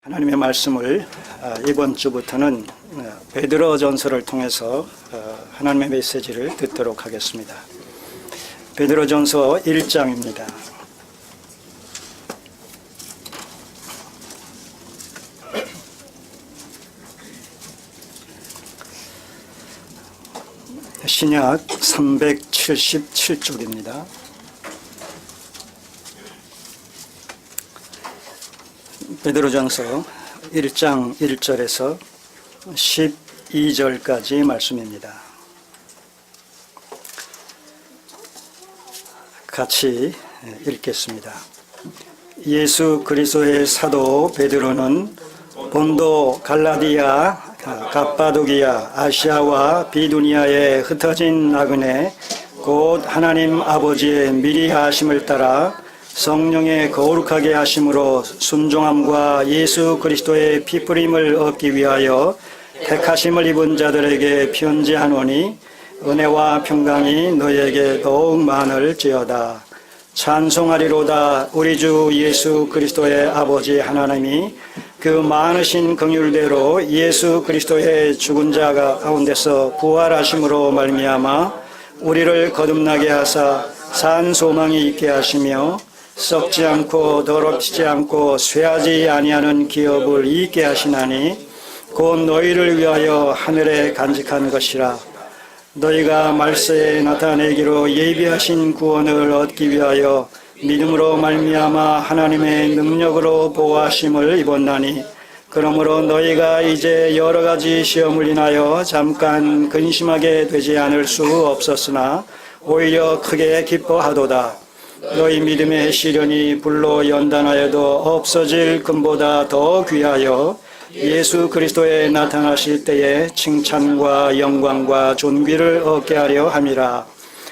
하나님의 말씀을 이번 주부터는 베드로전서를 통해서 하나님의 메시지를 듣도록 하겠습니다. 베드로전서 1장입니다. 신약 377쪽입니다. 베드로전서 1장 1절에서 12절까지 말씀입니다. 같이 읽겠습니다. 예수 그리스도의 사도 베드로는 본도, 갈라디아, 갑바도기아, 아시아와 비두니아에 흩어진 나그네 곧 하나님 아버지의 미리 하심을 따라 성령의 거룩하게 하심으로 순종함과 예수 그리스도의 피뿌림을 얻기 위하여 택하심을 입은 자들에게 편지하노니 은혜와 평강이 너희에게 더욱 많을지어다. 찬송하리로다. 우리 주 예수 그리스도의 아버지 하나님이 그 많으신 긍휼대로 예수 그리스도의 죽은 자 가운데서 부활하심으로 말미암아 우리를 거듭나게 하사 산 소망이 있게 하시며 썩지 않고 더럽히지 않고 쇠하지 아니하는 기업을 있게 하시나니 곧 너희를 위하여 하늘에 간직한 것이라. 너희가 말세에 나타내기로 예비하신 구원을 얻기 위하여 믿음으로 말미암아 하나님의 능력으로 보호하심을 입었나니 그러므로 너희가 이제 여러 가지 시험을 인하여 잠깐 근심하게 되지 않을 수 없었으나 오히려 크게 기뻐하도다. 너희 믿음의 시련이 불로 연단하여도 없어질 금보다 더 귀하여 예수 그리스도에 나타나실 때에 칭찬과 영광과 존귀를 얻게 하려 함이라.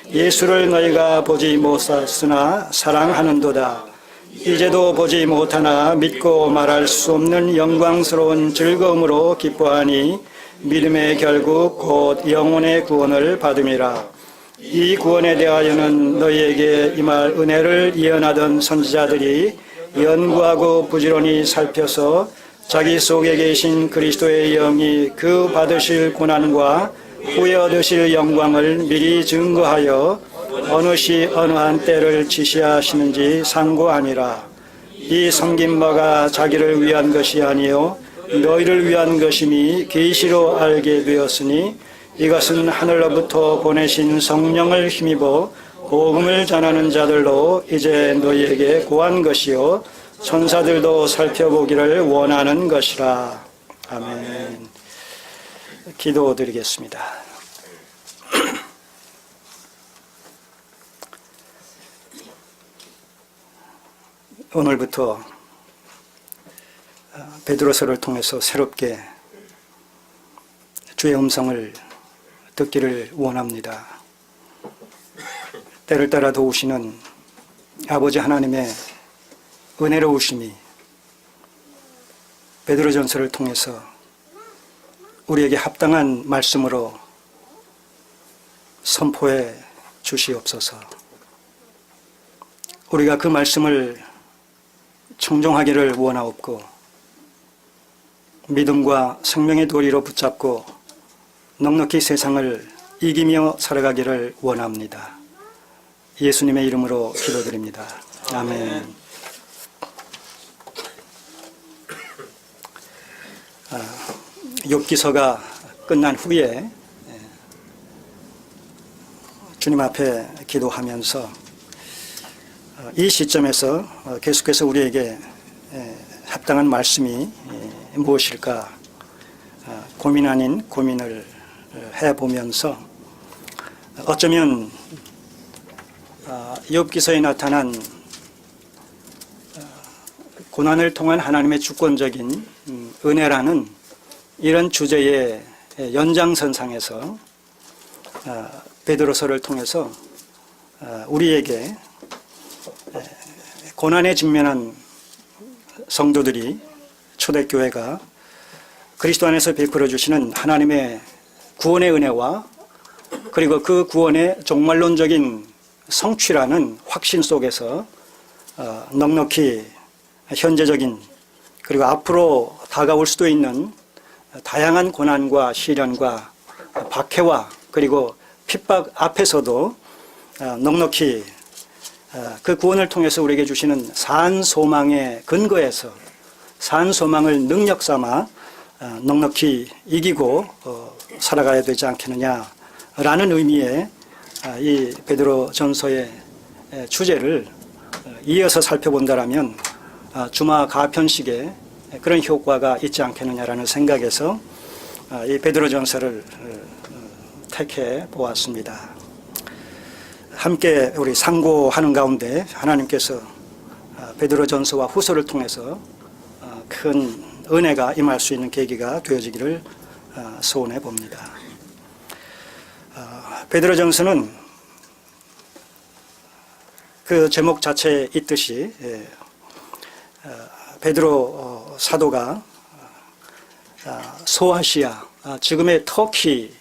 예수를 너희가 보지 못하였으나 사랑하는도다. 이제도 보지 못하나 믿고 말할 수 없는 영광스러운 즐거움으로 기뻐하니 믿음의 결국 곧 영혼의 구원을 받음이라. 이 구원에 대하여는 너희에게 임할 은혜를 예언하던 선지자들이 연구하고 부지런히 살펴서 자기 속에 계신 그리스도의 영이 그 받으실 고난과 후에 얻으실 영광을 미리 증거하여 어느 시 어느 한 때를 지시하시는지 상고하니라. 이 섬긴 바가 자기를 위한 것이 아니요 너희를 위한 것이니 계시로 알게 되었으니 이것은 하늘로부터 보내신 성령을 힘입어 복음을 전하는 자들로 이제 너희에게 고한 것이요 천사들도 살펴보기를 원하는 것이라. 아멘. 기도드리겠습니다. 오늘부터 베드로서를 통해서 새롭게 주의 음성을 듣기를 원합니다. 때를 따라 도우시는 아버지 하나님의 은혜로우심이 베드로전서를 통해서 우리에게 합당한 말씀으로 선포해 주시옵소서. 우리가 그 말씀을 청종하기를 원하옵고 믿음과 생명의 도리로 붙잡고 넉넉히 세상을 이기며 살아가기를 원합니다. 예수님의 이름으로 기도드립니다. 아멘. 욥기서가 끝난 후에 주님 앞에 기도하면서 이 시점에서 계속해서 우리에게 합당한 말씀이 무엇일까 고민 아닌 고민을 해보면서 어쩌면 욥기서에 나타난 고난을 통한 하나님의 주권적인 은혜라는 이런 주제의 연장선상에서 베드로서를 통해서 우리에게 고난에 직면한 성도들이 초대교회가 그리스도 안에서 베풀어 주시는 하나님의 구원의 은혜와 그리고 그 구원의 종말론적인 성취라는 확신 속에서 넉넉히 현재적인 그리고 앞으로 다가올 수도 있는 다양한 고난과 시련과 박해와 그리고 핍박 앞에서도 넉넉히 그 구원을 통해서 우리에게 주시는 산 소망의 근거에서 산 소망을 능력 삼아 넉넉히 이기고 살아가야 되지 않겠느냐라는 의미의 이 베드로 전서의 주제를 이어서 살펴본다라면 주마 가편식에 그런 효과가 있지 않겠느냐라는 생각에서 이 베드로 전서를 택해 보았습니다. 함께 우리 상고하는 가운데 하나님께서 베드로 전서와 후서를 통해서 큰 은혜가 임할 수 있는 계기가 되어지기를 소원해 봅니다. 베드로 전서는 그 제목 자체에 있듯이 베드로 사도가 소아시아, 지금의 터키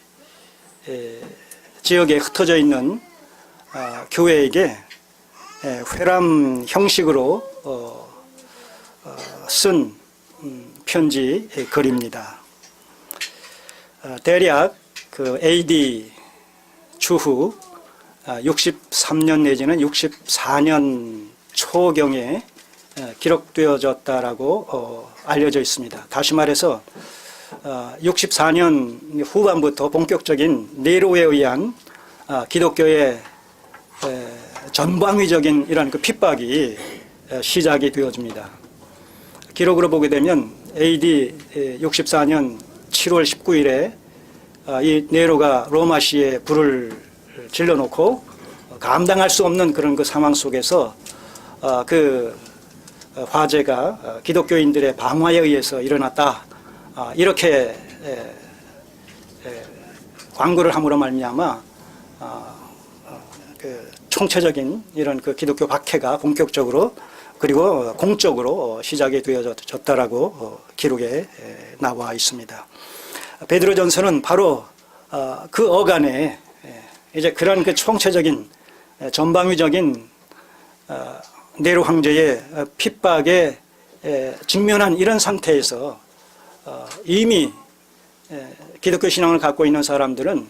지역에 흩어져 있는 교회에게 회람 형식으로 쓴 편지 글입니다. 대략 그 AD 추후 63년 내지는 64년 초경에 기록되어졌다라고 알려져 있습니다. 다시 말해서 64년 후반부터 본격적인 네로에 의한 기독교의 전방위적인 이런 그 핍박이 시작이 되어집니다. 기록으로 보게 되면 AD 64년 7월 19일에 이 네로가 로마시에 불을 질러놓고 감당할 수 없는 그런 그 상황 속에서 그 화재가 기독교인들의 방화에 의해서 일어났다. 이렇게 광고를 함으로 말미암아 그 총체적인 이런 그 기독교 박해가 본격적으로 그리고 공적으로 시작이 되어졌다라고 기록에 나와 있습니다. 베드로전서는 바로 그 어간에 이제 그런 그 총체적인 전방위적인 네로 황제의 핍박에 직면한 이런 상태에서 이미 기독교 신앙을 갖고 있는 사람들은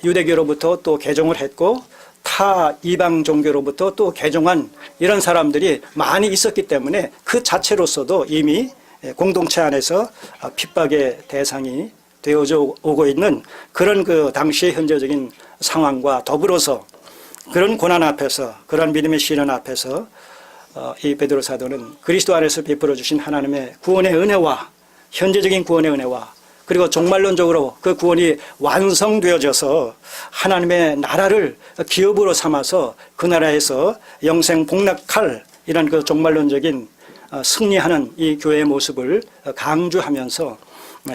유대교로부터 또 개종을 했고 타 이방 종교로부터 또 개종한 이런 사람들이 많이 있었기 때문에 그 자체로서도 이미 공동체 안에서 핍박의 대상이 되어져 오고 있는 그런 그 당시의 현재적인 상황과 더불어서 그런 고난 앞에서 그런 믿음의 시련 앞에서 이 베드로 사도는 그리스도 안에서 베풀어 주신 하나님의 구원의 은혜와 현재적인 구원의 은혜와 그리고 종말론적으로 그 구원이 완성되어져서 하나님의 나라를 기업으로 삼아서 그 나라에서 영생 복락할 이런 그 종말론적인 승리하는 이 교회의 모습을 강조하면서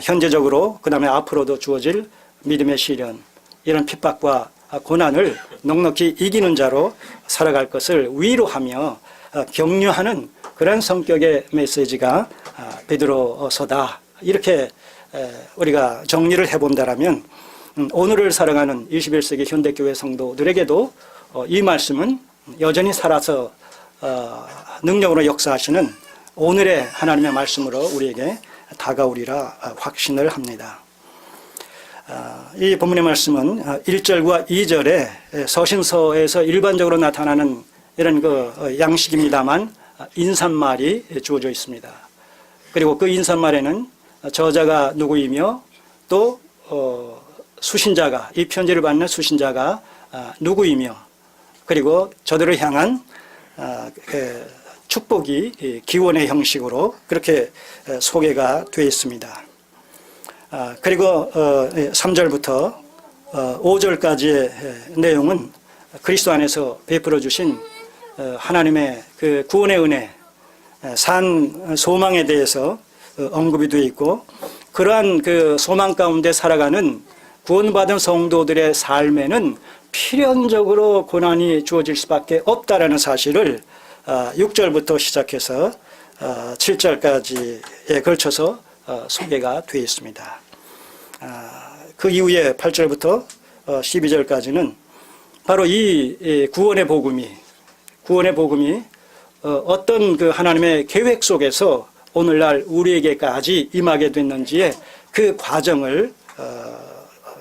현재적으로 그 다음에 앞으로도 주어질 믿음의 시련 이런 핍박과 고난을 넉넉히 이기는 자로 살아갈 것을 위로하며 격려하는 그런 성격의 메시지가 베드로서다. 이렇게 우리가 정리를 해본다라면 오늘을 살아가는 21세기 현대교회 성도들에게도 이 말씀은 여전히 살아서 능력으로 역사하시는 오늘의 하나님의 말씀으로 우리에게 다가오리라 확신을 합니다. 이 본문의 말씀은 1절과 2절에 서신서에서 일반적으로 나타나는 이런 그 양식입니다만 인사말이 주어져 있습니다. 그리고 그 인사말에는 저자가 누구이며 또 수신자가 이 편지를 받는 수신자가 누구이며 그리고 저들을 향한 축복이 기원의 형식으로 그렇게 소개가 되어 있습니다. 그리고 3절부터 5절까지의 내용은 그리스도 안에서 베풀어 주신 하나님의 그 구원의 은혜, 산 소망에 대해서 언급이 되어 있고 그러한 그 소망 가운데 살아가는 구원받은 성도들의 삶에는 필연적으로 고난이 주어질 수밖에 없다라는 사실을 6절부터 시작해서 7절까지에 걸쳐서 소개가 되어 있습니다. 그 이후에 8절부터 12절까지는 바로 이 구원의 복음이 어떤 그 하나님의 계획 속에서 오늘날 우리에게까지 임하게 됐는지의 그 과정을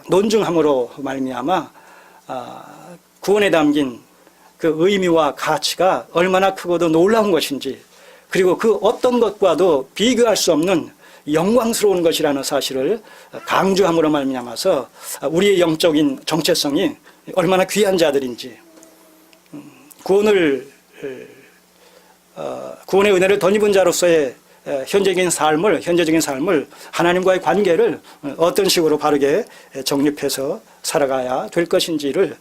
논증함으로 말미암아 구원에 담긴 그 의미와 가치가 얼마나 크고도 놀라운 것인지, 그리고 그 어떤 것과도 비교할 수 없는 영광스러운 것이라는 사실을 강조함으로 말미암아서 우리의 영적인 정체성이 얼마나 귀한 자들인지, 구원의 은혜를 덧입은 자로서의 현재적인 삶을 하나님과의 관계를 어떤 식으로 바르게 정립해서 살아가야 될 것인지를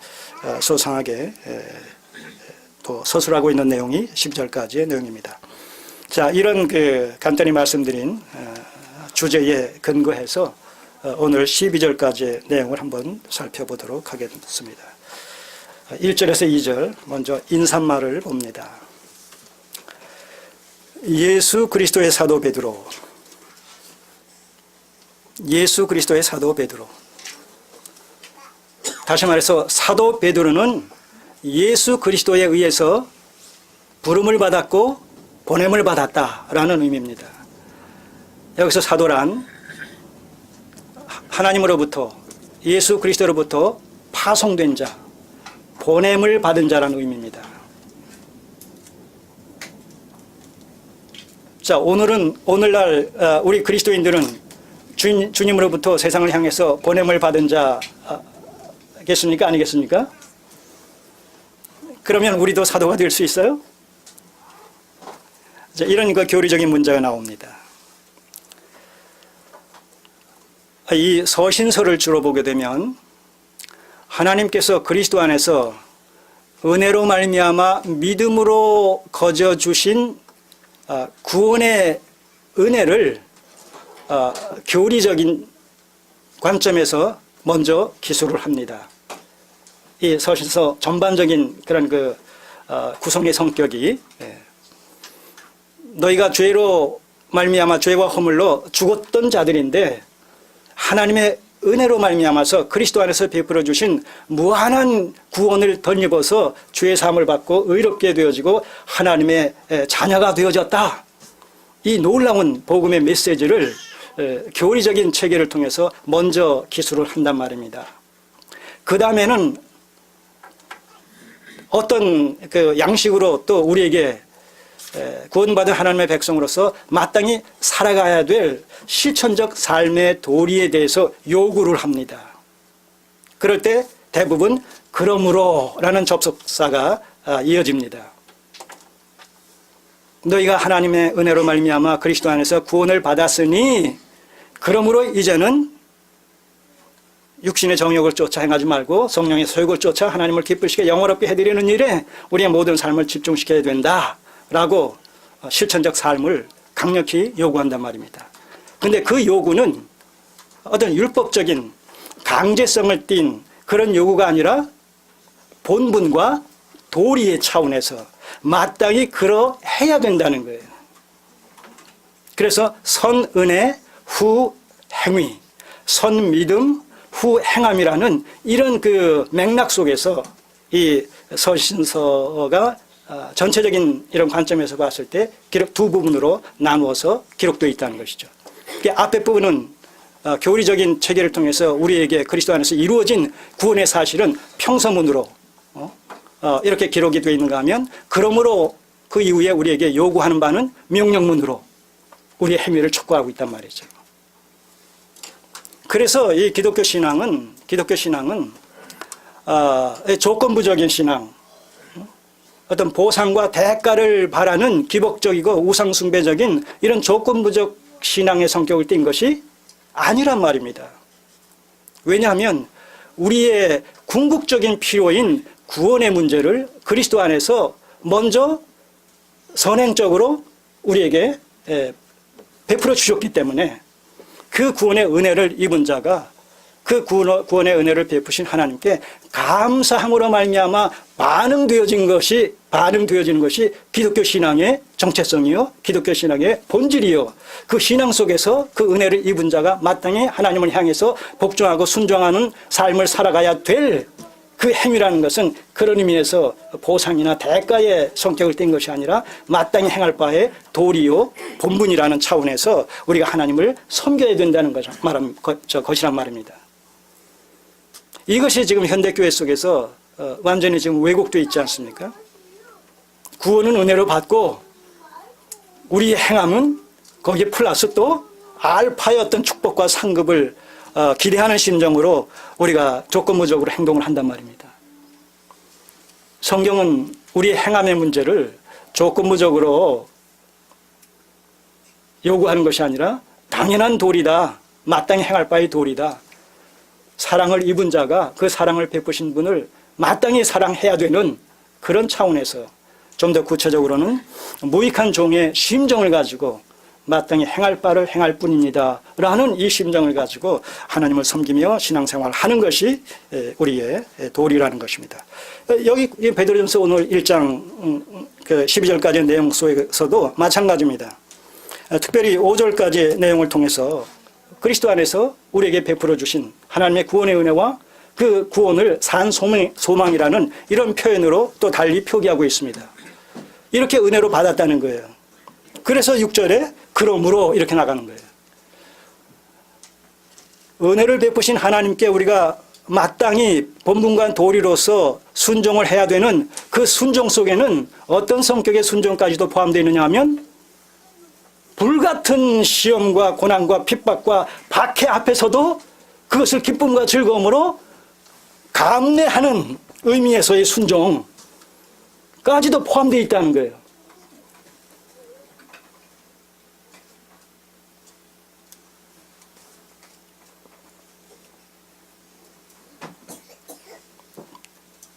소상하게 또 서술하고 있는 내용이 12절까지의 내용입니다. 자, 이런 간단히 말씀드린 주제에 근거해서 오늘 12절까지의 내용을 한번 살펴보도록 하겠습니다. 1절에서 2절 먼저 인사말을 봅니다. 예수 그리스도의 사도 베드로, 예수 그리스도의 사도 베드로. 다시 말해서 사도 베드로는 예수 그리스도에 의해서 부름을 받았고 보냄을 받았다라는 의미입니다. 여기서 사도란 하나님으로부터, 예수 그리스도로부터 파송된 자, 보냄을 받은 자라는 의미입니다. 자, 오늘날 우리 그리스도인들은 주님으로부터 세상을 향해서 보냄을 받은 자겠습니까? 아니겠습니까? 그러면 우리도 사도가 될 수 있어요? 자, 이런 교리적인 문제가 나옵니다. 이 서신서를 주로 보게 되면 하나님께서 그리스도 안에서 은혜로 말미암아 믿음으로 거저 주신 구원의 은혜를 교리적인 관점에서 먼저 기술을 합니다. 이 서신서 전반적인 그런 구성의 성격이, 너희가 죄로 말미암아 죄와 허물로 죽었던 자들인데 하나님의 은혜로 말미암아서 그리스도 안에서 베풀어 주신 무한한 구원을 덧입어서 죄의 사함을 받고 의롭게 되어지고 하나님의 자녀가 되어졌다. 이 놀라운 복음의 메시지를 교리적인 체계를 통해서 먼저 기술을 한단 말입니다. 그 다음에는 어떤 양식으로 또 우리에게 구원받은 하나님의 백성으로서 마땅히 살아가야 될 실천적 삶의 도리에 대해서 요구를 합니다. 그럴 때 대부분 그러므로 라는 접속사가 이어집니다. 너희가 하나님의 은혜로 말미암아 그리스도 안에서 구원을 받았으니 그러므로 이제는 육신의 정욕을 쫓아 행하지 말고 성령의 소욕을 쫓아 하나님을 기쁘시게 영원롭게 해드리는 일에 우리의 모든 삶을 집중시켜야 된다라고 실천적 삶을 강력히 요구한단 말입니다. 그런데 그 요구는 어떤 율법적인 강제성을 띤 그런 요구가 아니라 본분과 도리의 차원에서 마땅히 그러해야 된다는 거예요. 그래서 선은혜 후 행위, 선믿음 후 행함이라는 이런 맥락 속에서 이 서신서가 전체적인 이런 관점에서 봤을 때 기록 두 부분으로 나누어서 기록되어 있다는 것이죠. 앞에 부분은 교리적인 체계를 통해서 우리에게 그리스도 안에서 이루어진 구원의 사실은 평서문으로 이렇게 기록이 되어 있는가 하면, 그러므로 그 이후에 우리에게 요구하는 바는 명령문으로 우리의 행위를 촉구하고 있단 말이죠. 그래서 이 기독교 신앙은 조건부적인 신앙, 어떤 보상과 대가를 바라는 기복적이고 우상숭배적인 이런 조건부적 신앙의 성격을 띈 것이 아니란 말입니다. 왜냐하면 우리의 궁극적인 필요인 구원의 문제를 그리스도 안에서 먼저 선행적으로 우리에게 베풀어 주셨기 때문에 그 구원의 은혜를 입은 자가 그 구원의 은혜를 베푸신 하나님께 감사함으로 말미암아 반응되어지는 것이 기독교 신앙의 정체성이요, 기독교 신앙의 본질이요, 그 신앙 속에서 그 은혜를 입은 자가 마땅히 하나님을 향해서 복종하고 순종하는 삶을 살아가야 될 그 행위라는 것은 그런 의미에서 보상이나 대가의 성격을 띈 것이 아니라 마땅히 행할 바에 도리요 본분이라는 차원에서 우리가 하나님을 섬겨야 된다는 것이란 말입니다. 이것이 지금 현대교회 속에서 완전히 지금 왜곡되어 있지 않습니까? 구원은 은혜로 받고 우리의 행함은 거기에 플러스 또 알파의 어떤 축복과 상급을 기대하는 심정으로 우리가 조건부적으로 행동을 한단 말입니다. 성경은 우리의 행함의 문제를 조건부적으로 요구하는 것이 아니라 당연한 도리다, 마땅히 행할 바의 도리다. 사랑을 입은 자가 그 사랑을 베푸신 분을 마땅히 사랑해야 되는 그런 차원에서 좀 더 구체적으로는 무익한 종의 심정을 가지고 마땅히 행할 바를 행할 뿐입니다 라는 이 심정을 가지고 하나님을 섬기며 신앙생활을 하는 것이 우리의 도리라는 것입니다. 여기 베드로전서 오늘 1장 12절까지의 내용 속에서도 마찬가지입니다. 특별히 5절까지의 내용을 통해서 그리스도 안에서 우리에게 베풀어 주신 하나님의 구원의 은혜와 그 구원을 산 소망이라는 이런 표현으로 또 달리 표기하고 있습니다. 이렇게 은혜로 받았다는 거예요. 그래서 6절에 그러므로 이렇게 나가는 거예요. 은혜를 베푸신 하나님께 우리가 마땅히 본분과 도리로서 순종을 해야 되는 그 순종 속에는 어떤 성격의 순종까지도 포함되어 있느냐 하면 불같은 시험과 고난과 핍박과 박해 앞에서도 그것을 기쁨과 즐거움으로 감내하는 의미에서의 순종까지도 포함되어 있다는 거예요.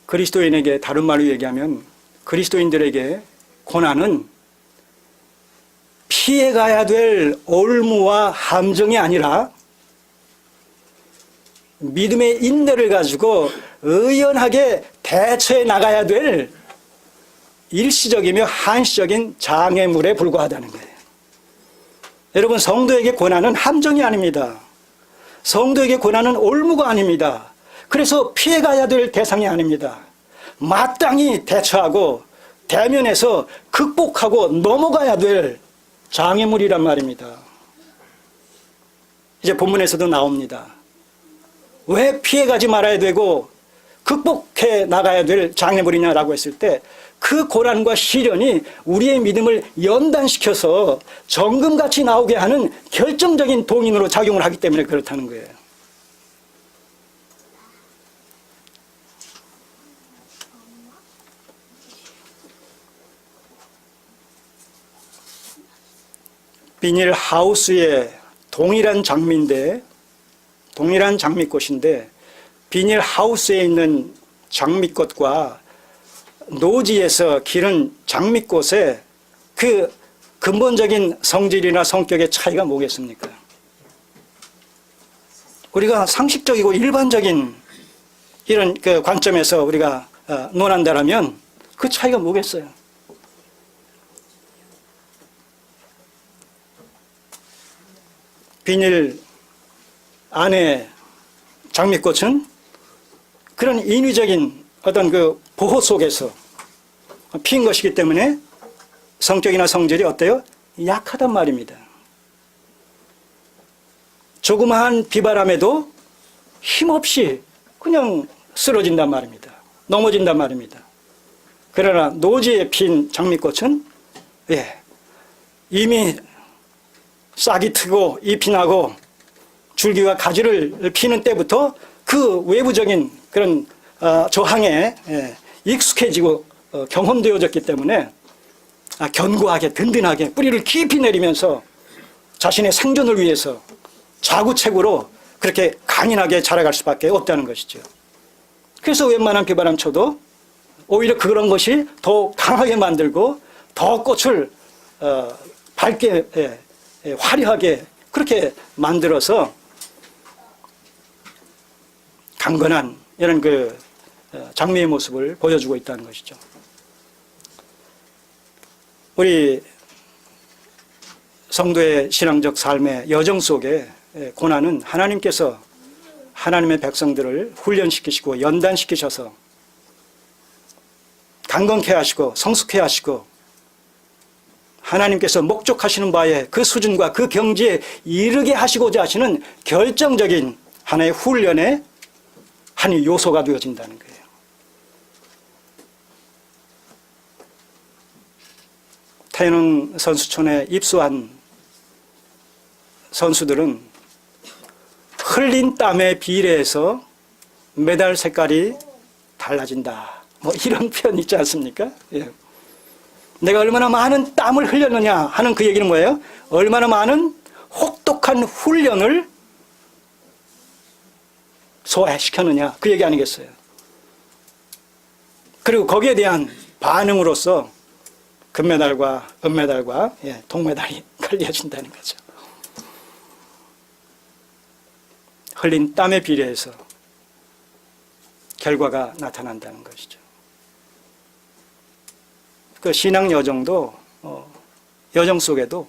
그리스도인에게 다른 말로 얘기하면 그리스도인들에게 고난은 피해가야 될 올무와 함정이 아니라 믿음의 인내를 가지고 의연하게 대처해 나가야 될 일시적이며 한시적인 장애물에 불과하다는 거예요. 여러분, 성도에게 고난은 함정이 아닙니다. 성도에게 고난은 올무가 아닙니다. 그래서 피해가야 될 대상이 아닙니다. 마땅히 대처하고 대면에서 극복하고 넘어가야 될 장애물이란 말입니다. 이제 본문에서도 나옵니다. 왜 피해가지 말아야 되고 극복해 나가야 될 장애물이냐라고 했을 때 그 고난과 시련이 우리의 믿음을 연단시켜서 정금같이 나오게 하는 결정적인 동인으로 작용을 하기 때문에 그렇다는 거예요. 비닐하우스에 동일한 장미인데, 동일한 장미꽃인데 비닐하우스에 있는 장미꽃과 노지에서 기른 장미꽃의 그 근본적인 성질이나 성격의 차이가 뭐겠습니까? 우리가 상식적이고 일반적인 이런 그 관점에서 우리가 논한다면 그 차이가 뭐겠어요? 비닐 안에 장미꽃은 그런 인위적인 어떤 그 보호 속에서 피인 것이기 때문에 성격이나 성질이 어때요? 약하단 말입니다. 조그마한 비바람에도 힘없이 그냥 쓰러진단 말입니다. 넘어진단 말입니다. 그러나 노지에 핀 장미꽃은 이미 싹이 트고 잎이 나고 줄기와 가지를 피는 때부터 그 외부적인 그런 저항에 익숙해지고 경험되어졌기 때문에 견고하게 든든하게 뿌리를 깊이 내리면서 자신의 생존을 위해서 자구책으로 그렇게 강인하게 자라갈 수밖에 없다는 것이죠. 그래서 웬만한 비바람 쳐도 오히려 그런 것이 더 강하게 만들고 더 꽃을 밝게 화려하게 그렇게 만들어서 강건한 이런 그 장미의 모습을 보여주고 있다는 것이죠. 우리 성도의 신앙적 삶의 여정 속에 고난은 하나님께서 하나님의 백성들을 훈련시키시고 연단시키셔서 강건케 하시고 성숙케 하시고 하나님께서 목적하시는 바에 그 수준과 그 경지에 이르게 하시고자 하시는 결정적인 하나의 훈련의 한 요소가 되어진다는 거예요. 태릉 선수촌에 입소한 선수들은 흘린 땀에 비례해서 메달 색깔이 달라진다. 뭐 이런 표현 있지 않습니까? 예. 내가 얼마나 많은 땀을 흘렸느냐 하는 그 얘기는 뭐예요? 얼마나 많은 혹독한 훈련을 소화시켰느냐 그 얘기 아니겠어요? 그리고 거기에 대한 반응으로서 금메달과 은메달과 동메달이 걸려진다는 거죠. 흘린 땀에 비례해서 결과가 나타난다는 것이죠. 그 신앙 여정도 여정 속에도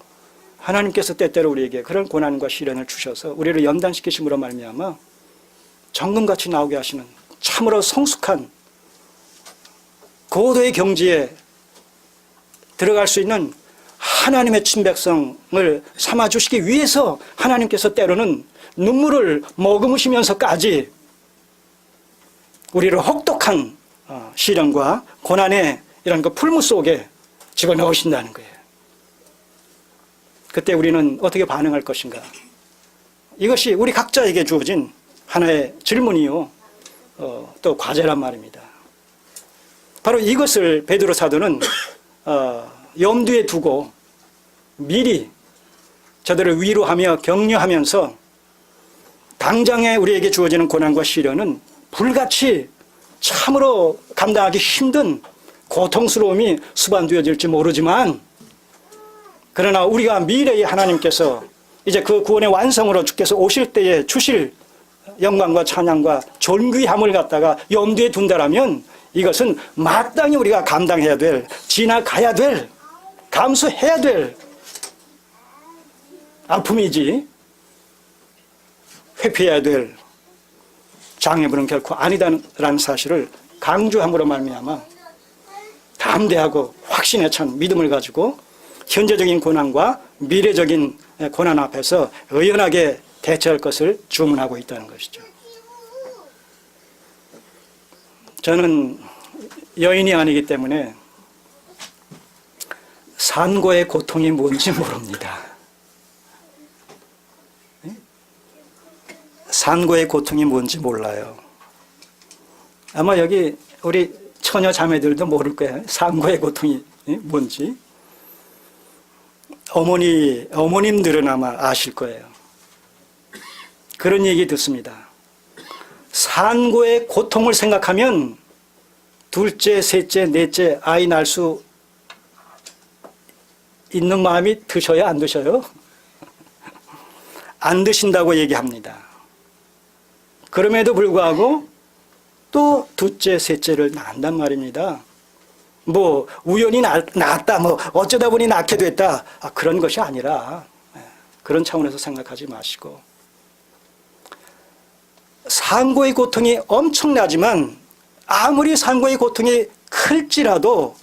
하나님께서 때때로 우리에게 그런 고난과 시련을 주셔서 우리를 연단시키심으로 말미암아 정금같이 나오게 하시는 참으로 성숙한 고도의 경지에 들어갈 수 있는 하나님의 친백성을 삼아주시기 위해서 하나님께서 때로는 눈물을 머금으시면서까지 우리를 혹독한 시련과 고난의 이런 그 풀무 속에 집어넣으신다는 거예요. 그때 우리는 어떻게 반응할 것인가? 이것이 우리 각자에게 주어진 하나의 질문이요, 또 과제란 말입니다. 바로 이것을 베드로 사도는 염두에 두고 미리 저들을 위로하며 격려하면서 당장에 우리에게 주어지는 고난과 시련은 불같이 참으로 감당하기 힘든 고통스러움이 수반되어질지 모르지만, 그러나 우리가 미래에 하나님께서 이제 그 구원의 완성으로 주께서 오실 때에 주실 영광과 찬양과 존귀함을 갖다가 염두에 둔다라면 이것은 마땅히 우리가 감당해야 될, 지나가야 될, 감수해야 될 아픔이지 회피해야 될 장애물은 결코 아니다라는 사실을 강조함으로 말미암아 담대하고 확신에 찬 믿음을 가지고 현재적인 고난과 미래적인 고난 앞에서 의연하게 대처할 것을 주문하고 있다는 것이죠. 저는 여인이 아니기 때문에 산고의 고통이 뭔지 모릅니다. 산고의 고통이 뭔지 몰라요. 아마 여기 우리 처녀 자매들도 모를 거예요. 산고의 고통이 뭔지. 어머님들은 아마 아실 거예요. 그런 얘기 듣습니다. 산고의 고통을 생각하면 둘째, 셋째, 넷째 아이 낳을 수 있는 마음이 드셔요? 안 드셔요? 안 드신다고 얘기합니다. 그럼에도 불구하고 또 둘째, 셋째를 낳는단 말입니다. 뭐 우연히 낳았다, 뭐 어쩌다 보니 낳게 됐다, 그런 것이 아니라 그런 차원에서 생각하지 마시고, 산고의 고통이 엄청나지만 아무리 산고의 고통이 클지라도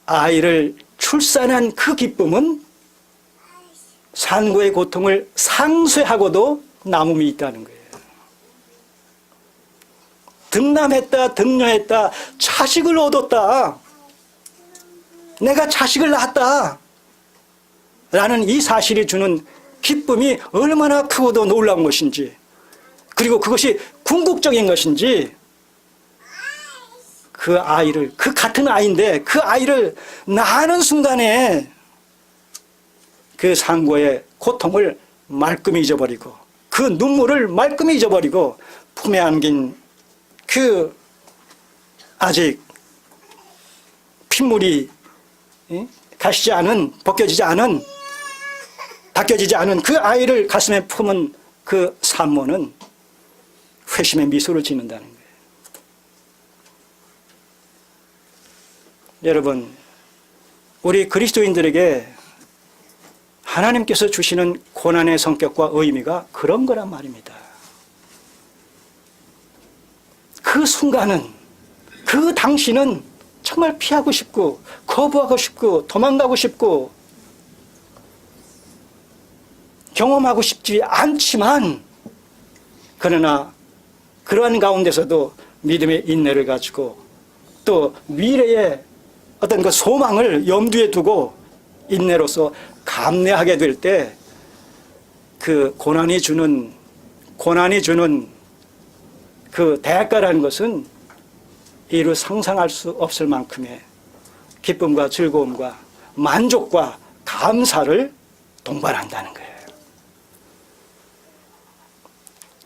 아이를 출산한 그 기쁨은 산고의 고통을 상쇄하고도 남음이 있다는 거예요. 등남했다, 등녀했다, 자식을 얻었다, 내가 자식을 낳았다 라는 이 사실이 주는 기쁨이 얼마나 크고도 놀라운 것인지, 그리고 그것이 궁극적인 것인지, 그 아이를, 그 같은 아이인데 그 아이를 낳는 순간에 그 산고의 고통을 말끔히 잊어버리고 그 눈물을 말끔히 잊어버리고 품에 안긴 그 아직 핏물이 가시지 않은, 벗겨지지 않은, 닦여지지 않은 그 아이를 가슴에 품은 그 산모는 회심의 미소를 짓는다는 거예요. 여러분, 우리 그리스도인들에게 하나님께서 주시는 고난의 성격과 의미가 그런 거란 말입니다. 그 순간은, 그 당시는 정말 피하고 싶고 거부하고 싶고 도망가고 싶고 경험하고 싶지 않지만, 그러나 그러한 가운데서도 믿음의 인내를 가지고 또 미래의 어떤 그 소망을 염두에 두고 인내로서 감내하게 될 때 그 고난이 주는 그 대가라는 것은 이루 상상할 수 없을 만큼의 기쁨과 즐거움과 만족과 감사를 동반한다는 거예요.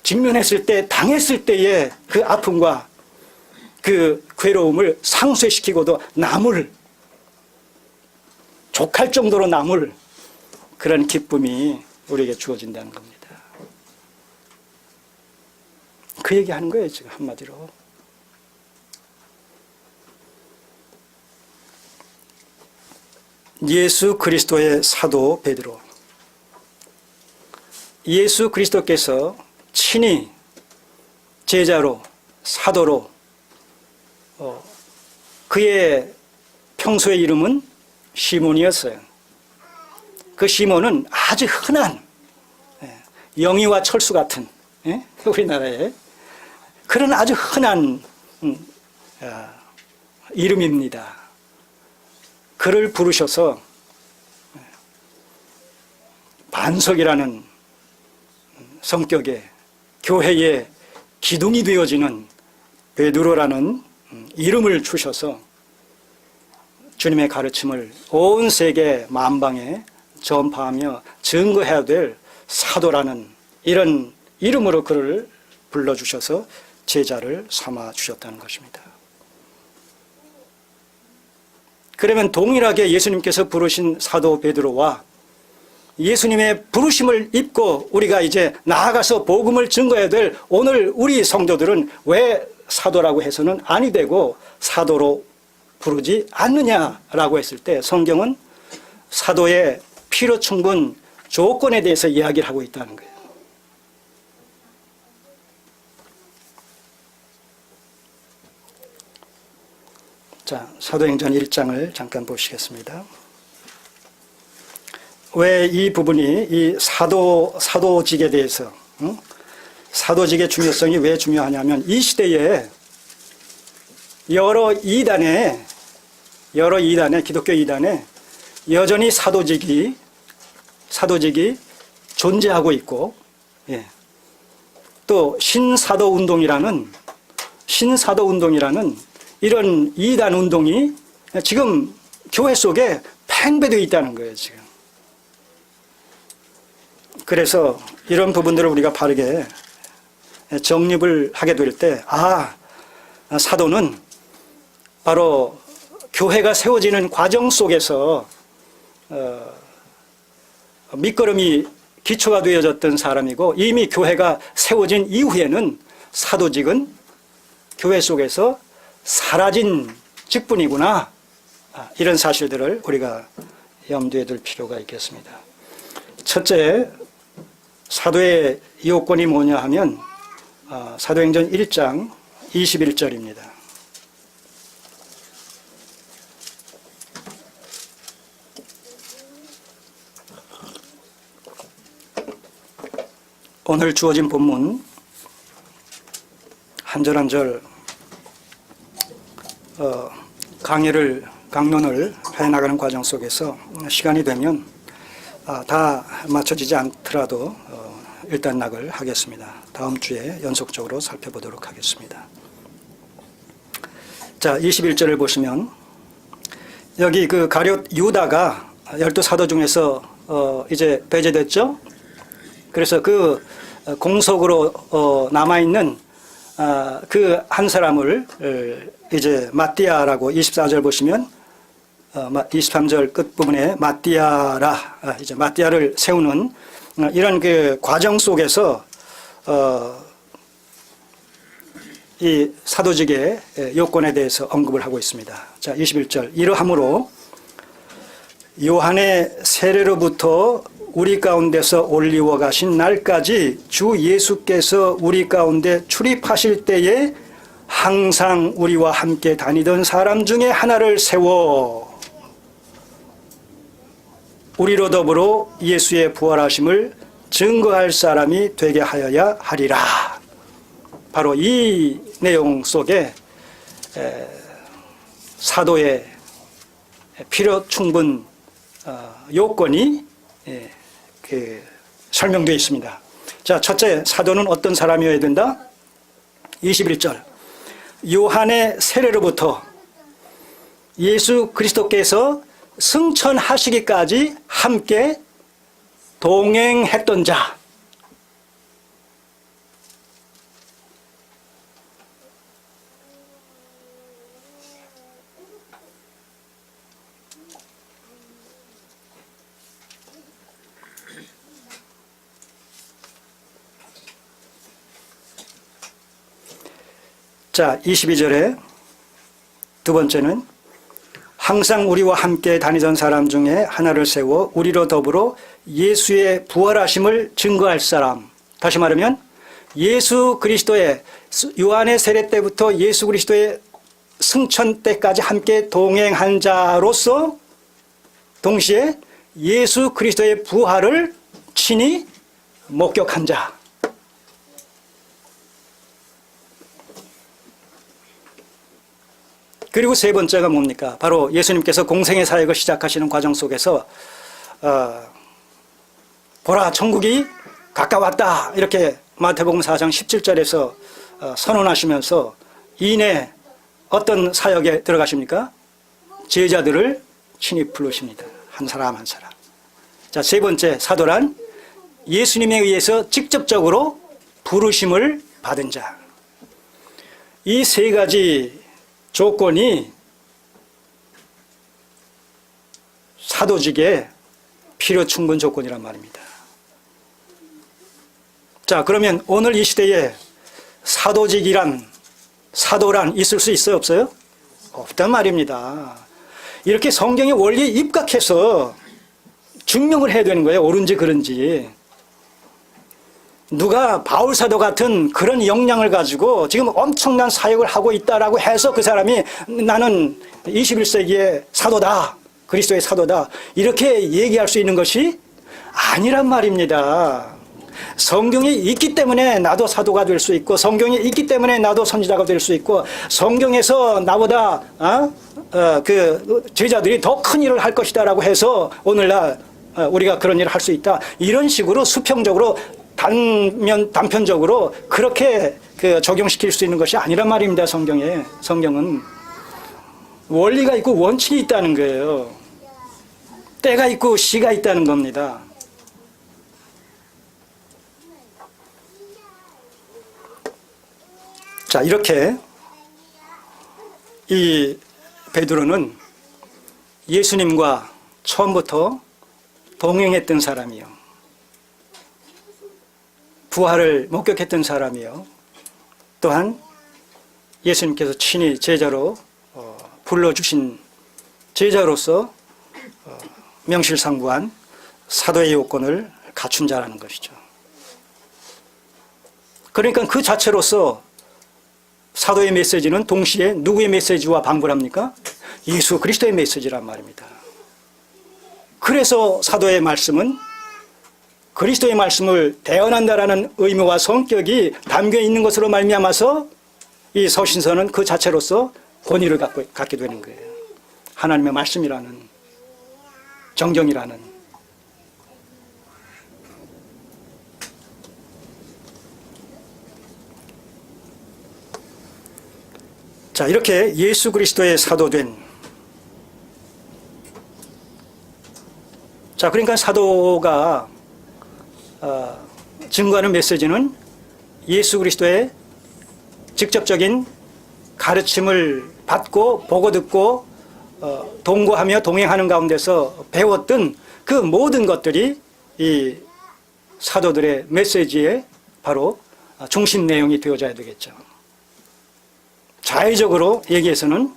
직면했을 때, 당했을 때의 그 아픔과 그 괴로움을 상쇄시키고도 남을, 족할 정도로 남을 그런 기쁨이 우리에게 주어진다는 겁니다. 그 얘기하는 거예요, 지금 한마디로. 예수 그리스도의 사도 베드로. 예수 그리스도께서 친히 제자로, 사도로, 그의 평소의 이름은 시몬이었어요. 그 시몬은 아주 흔한 영희와 철수 같은 우리나라에 그런 아주 흔한 이름입니다. 그를 부르셔서 반석이라는 성격의 교회의 기둥이 되어지는 베드로라는 이름을 주셔서 주님의 가르침을 온 세계 만방에 전파하며 증거해야 될 사도라는 이런 이름으로 그를 불러주셔서 제자를 삼아 주셨다는 것입니다. 그러면 동일하게 예수님께서 부르신 사도 베드로와 예수님의 부르심을 입고 우리가 이제 나아가서 복음을 증거해야 될 오늘 우리 성도들은 왜 사도라고 해서는 아니 되고 사도로 부르지 않느냐라고 했을 때 성경은 사도의 필요 충분 조건에 대해서 이야기를 하고 있다는 거예요. 자, 사도행전 1장을 잠깐 보시겠습니다. 왜 이 부분이 이 사도직에 대해서, 사도직의 중요성이 왜 중요하냐면 이 시대에 여러 이단에 기독교 이단에 여전히 사도직이 존재하고 있고, 또 신사도 운동이라는 이런 이단 운동이 지금 교회 속에 팽배되어 있다는 거예요, 지금. 그래서 이런 부분들을 우리가 바르게 정립을 하게 될 때, 사도는 바로 교회가 세워지는 과정 속에서 밑거름이 기초가 되어졌던 사람이고, 이미 교회가 세워진 이후에는 사도직은 교회 속에서 사라진 직분이구나. 이런 사실들을 우리가 염두에 둘 필요가 있겠습니다. 첫째, 사도의 요건이 뭐냐 하면 사도행전 1장 21절입니다. 오늘 주어진 본문 한 절 한 절 강론을 해나가는 과정 속에서 시간이 되면 다 맞춰지지 않더라도 일단락을 하겠습니다. 다음 주에 연속적으로 살펴보도록 하겠습니다. 자, 21절을 보시면 여기 그 가룟 유다가 12사도 중에서 이제 배제됐죠. 그래서 그 공석으로 남아있는 그 한 사람을 이제 마띠아라고 24절 보시면 23절 끝부분에 마띠아라, 이제 마띠아를 세우는 이런 그 과정 속에서 이 사도직의 요건에 대해서 언급을 하고 있습니다. 자, 21절. 이러함으로 요한의 세례로부터 우리 가운데서 올리워 가신 날까지 주 예수께서 우리 가운데 출입하실 때에 항상 우리와 함께 다니던 사람 중에 하나를 세워 우리로 더불어 예수의 부활하심을 증거할 사람이 되게 하여야 하리라. 바로 이 내용 속에 사도의 필요 충분 요건이 설명되어 있습니다. 자, 첫째, 사도는 어떤 사람이어야 된다? 21절. 요한의 세례로부터 예수 그리스도께서 승천하시기까지 함께 동행했던 자. 자, 22절에 두 번째는 항상 우리와 함께 다니던 사람 중에 하나를 세워 우리로 더불어 예수의 부활하심을 증거할 사람. 다시 말하면 예수 그리스도의 요한의 세례 때부터 예수 그리스도의 승천 때까지 함께 동행한 자로서 동시에 예수 그리스도의 부활을 친히 목격한 자. 그리고 세 번째가 뭡니까? 바로 예수님께서 공생의 사역을 시작하시는 과정 속에서 보라 천국이 가까웠다 이렇게 마태복음 4장 17절에서 선언하시면서 이내 어떤 사역에 들어가십니까? 제자들을 친히 부르십니다. 한 사람 한 사람. 자, 세 번째 사도란 예수님에 의해서 직접적으로 부르심을 받은 자. 이 세 가지 조건이 사도직의 필요 충분 조건이란 말입니다. 자, 그러면 오늘 이 시대에 사도란 있을 수 있어요, 없어요? 없단 말입니다. 이렇게 성경의 원리에 입각해서 증명을 해야 되는 거예요. 옳은지 그른지. 누가 바울 사도 같은 그런 역량을 가지고 지금 엄청난 사역을 하고 있다라고 해서 그 사람이 나는 21세기의 사도다, 그리스도의 사도다 이렇게 얘기할 수 있는 것이 아니란 말입니다. 성경이 있기 때문에 나도 사도가 될 수 있고 성경이 있기 때문에 나도 선지자가 될 수 있고 성경에서 나보다 그 제자들이 더 큰 일을 할 것이다라고 해서 오늘날 우리가 그런 일을 할 수 있다. 이런 식으로 수평적으로 단편적으로 그렇게 적용시킬 수 있는 것이 아니란 말입니다. 성경은 원리가 있고 원칙이 있다는 거예요. 때가 있고 시가 있다는 겁니다. 자, 이렇게 이 베드로는 예수님과 처음부터 동행했던 사람이요. 부활을 목격했던 사람이요. 또한 예수님께서 친히 제자로 불러주신 제자로서 명실상부한 사도의 요건을 갖춘 자라는 것이죠. 그러니까 그 자체로서 사도의 메시지는 동시에 누구의 메시지와 방불합니까? 예수 그리스도의 메시지란 말입니다. 그래서 사도의 말씀은 그리스도의 말씀을 대언한다라는 의무와 성격이 담겨 있는 것으로 말미암아서 이 서신서는 그 자체로서 권위를 갖게 되는 거예요. 하나님의 말씀이라는, 정경이라는. 자, 이렇게 예수 그리스도의 사도된, 자, 그러니까 사도가 증거하는 메시지는 예수 그리스도의 직접적인 가르침을 받고 보고 듣고 동거하며 동행하는 가운데서 배웠던 그 모든 것들이 이 사도들의 메시지의 바로 중심 내용이 되어져야 되겠죠. 자의적으로 얘기해서는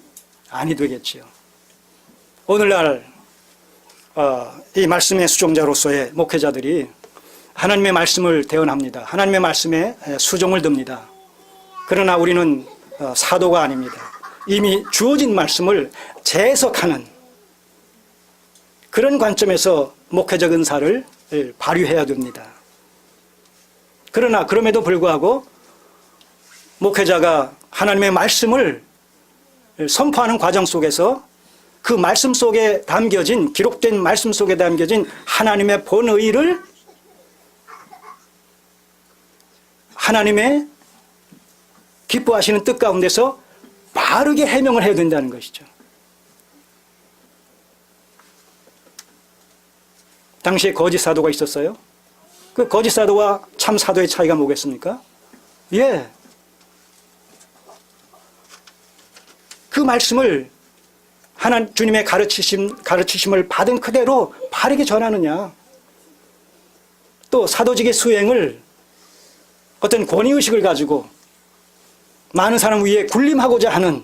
아니 되겠지요. 오늘날 이 말씀의 수종자로서의 목회자들이 하나님의 말씀을 대언합니다. 하나님의 말씀에 수종을 듭니다. 그러나 우리는 사도가 아닙니다. 이미 주어진 말씀을 재해석하는 그런 관점에서 목회적 은사를 발휘해야 됩니다. 그러나 그럼에도 불구하고 목회자가 하나님의 말씀을 선포하는 과정 속에서 그 말씀 속에 담겨진, 기록된 말씀 속에 담겨진 하나님의 본의를 하나님의 기뻐하시는 뜻 가운데서 바르게 해명을 해야 된다는 것이죠. 당시에 거짓 사도가 있었어요. 그 거짓 사도와 참 사도의 차이가 뭐겠습니까? 예. 그 말씀을 주님의 가르치심을 받은 그대로 바르게 전하느냐. 또 사도직의 수행을 어떤 권위의식을 가지고 많은 사람 위에 군림하고자 하는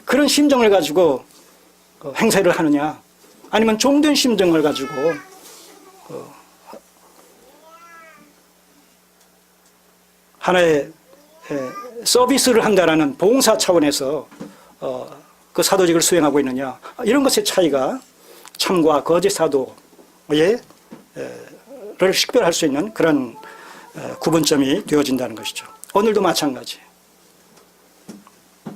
그런 심정을 가지고 행세를 하느냐. 아니면 종된 심정을 가지고 하나의 서비스를 한다라는 봉사 차원에서 그 사도직을 수행하고 있느냐. 이런 것의 차이가 참과 거짓 사도의 를 식별할 수 있는 그런 구분점이 되어진다는 것이죠. 오늘도 마찬가지.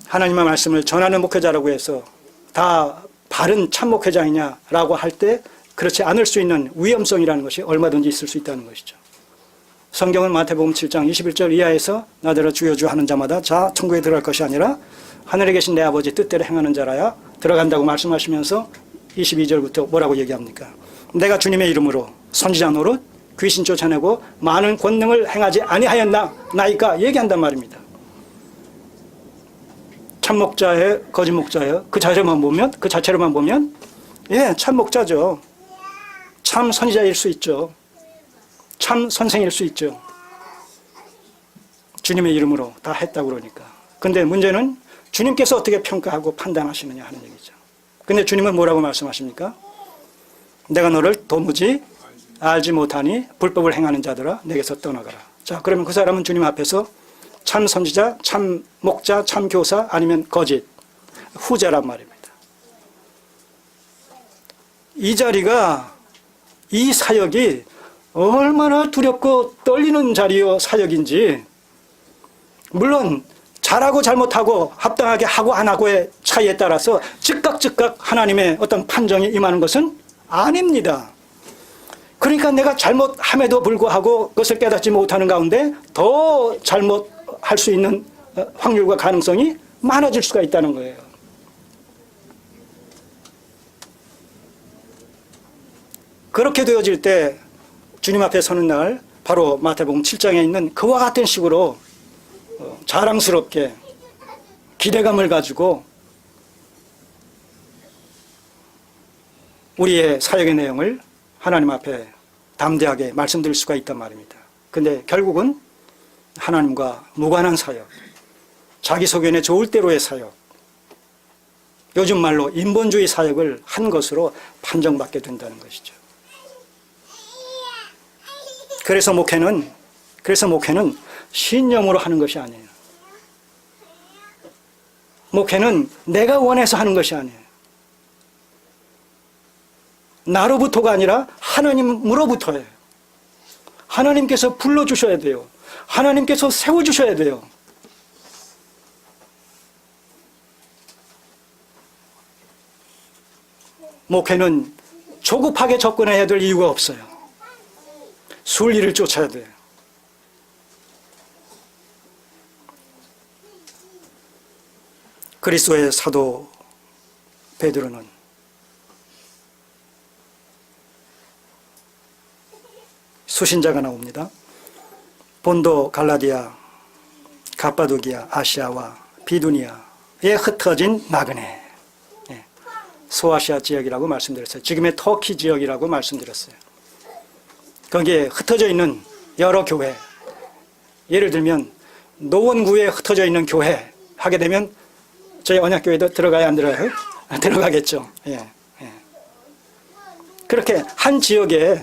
하나님의 말씀을 전하는 목회자라고 해서 다 바른 참 목회자이냐라고 할 때 그렇지 않을 수 있는 위험성이라는 것이 얼마든지 있을 수 있다는 것이죠. 성경은 마태복음 7장 21절 이하에서 나더러 주여 주 하는 자마다 자 천국에 들어갈 것이 아니라 하늘에 계신 내 아버지 뜻대로 행하는 자라야 들어간다고 말씀하시면서 22절부터 뭐라고 얘기합니까? 내가 주님의 이름으로 선지자 노릇 귀신 쫓아내고 많은 권능을 행하지 아니하였나이까 얘기한단 말입니다. 참 목자예요, 거짓 목자예요. 그 자체로만 보면 예, 참 목자죠. 참 선지자일 수 있죠. 참 선생일 수 있죠. 주님의 이름으로 다 했다고 그러니까. 근데 문제는 주님께서 어떻게 평가하고 판단하시느냐 하는 얘기죠. 근데 주님은 뭐라고 말씀하십니까? 내가 너를 도무지 알지 못하니 불법을 행하는 자들아 내게서 떠나가라. 자, 그러면 그 사람은 주님 앞에서 참 선지자, 참 목자, 참 교사 아니면 거짓, 후자란 말입니다. 이 자리가, 이 사역이 얼마나 두렵고 떨리는 자리요 사역인지, 물론 잘하고 잘못하고 합당하게 하고 안 하고의 차이에 따라서 즉각 하나님의 어떤 판정이 임하는 것은 아닙니다. 그러니까 내가 잘못함에도 불구하고 그것을 깨닫지 못하는 가운데 더 잘못할 수 있는 확률과 가능성이 많아질 수가 있다는 거예요. 그렇게 되어질 때 주님 앞에 서는 날 바로 마태복음 7장에 있는 그와 같은 식으로 자랑스럽게 기대감을 가지고 우리의 사역의 내용을 하나님 앞에 담대하게 말씀드릴 수가 있단 말입니다. 근데 결국은 하나님과 무관한 사역, 자기 소견에 좋을 대로의 사역, 요즘 말로 인본주의 사역을 한 것으로 판정받게 된다는 것이죠. 그래서 목회는 신념으로 하는 것이 아니에요. 목회는 내가 원해서 하는 것이 아니에요. 나로부터가 아니라 하나님으로부터예요. 하나님께서 불러주셔야 돼요. 하나님께서 세워주셔야 돼요. 목회는 조급하게 접근해야 될 이유가 없어요. 순리를 쫓아야 돼요. 그리스도의 사도 베드로는 수신자가 나옵니다. 본도, 갈라디아, 갑바도기아, 아시아와 비두니아에 흩어진 나그네, 소아시아 지역이라고 말씀드렸어요. 지금의 터키 지역이라고 말씀드렸어요. 거기에 흩어져 있는 여러 교회, 예를 들면 노원구에 흩어져 있는 교회 하게 되면 저희 언약교회도 들어가야 안 들어가요? 들어가겠죠. 예. 그렇게 한 지역에,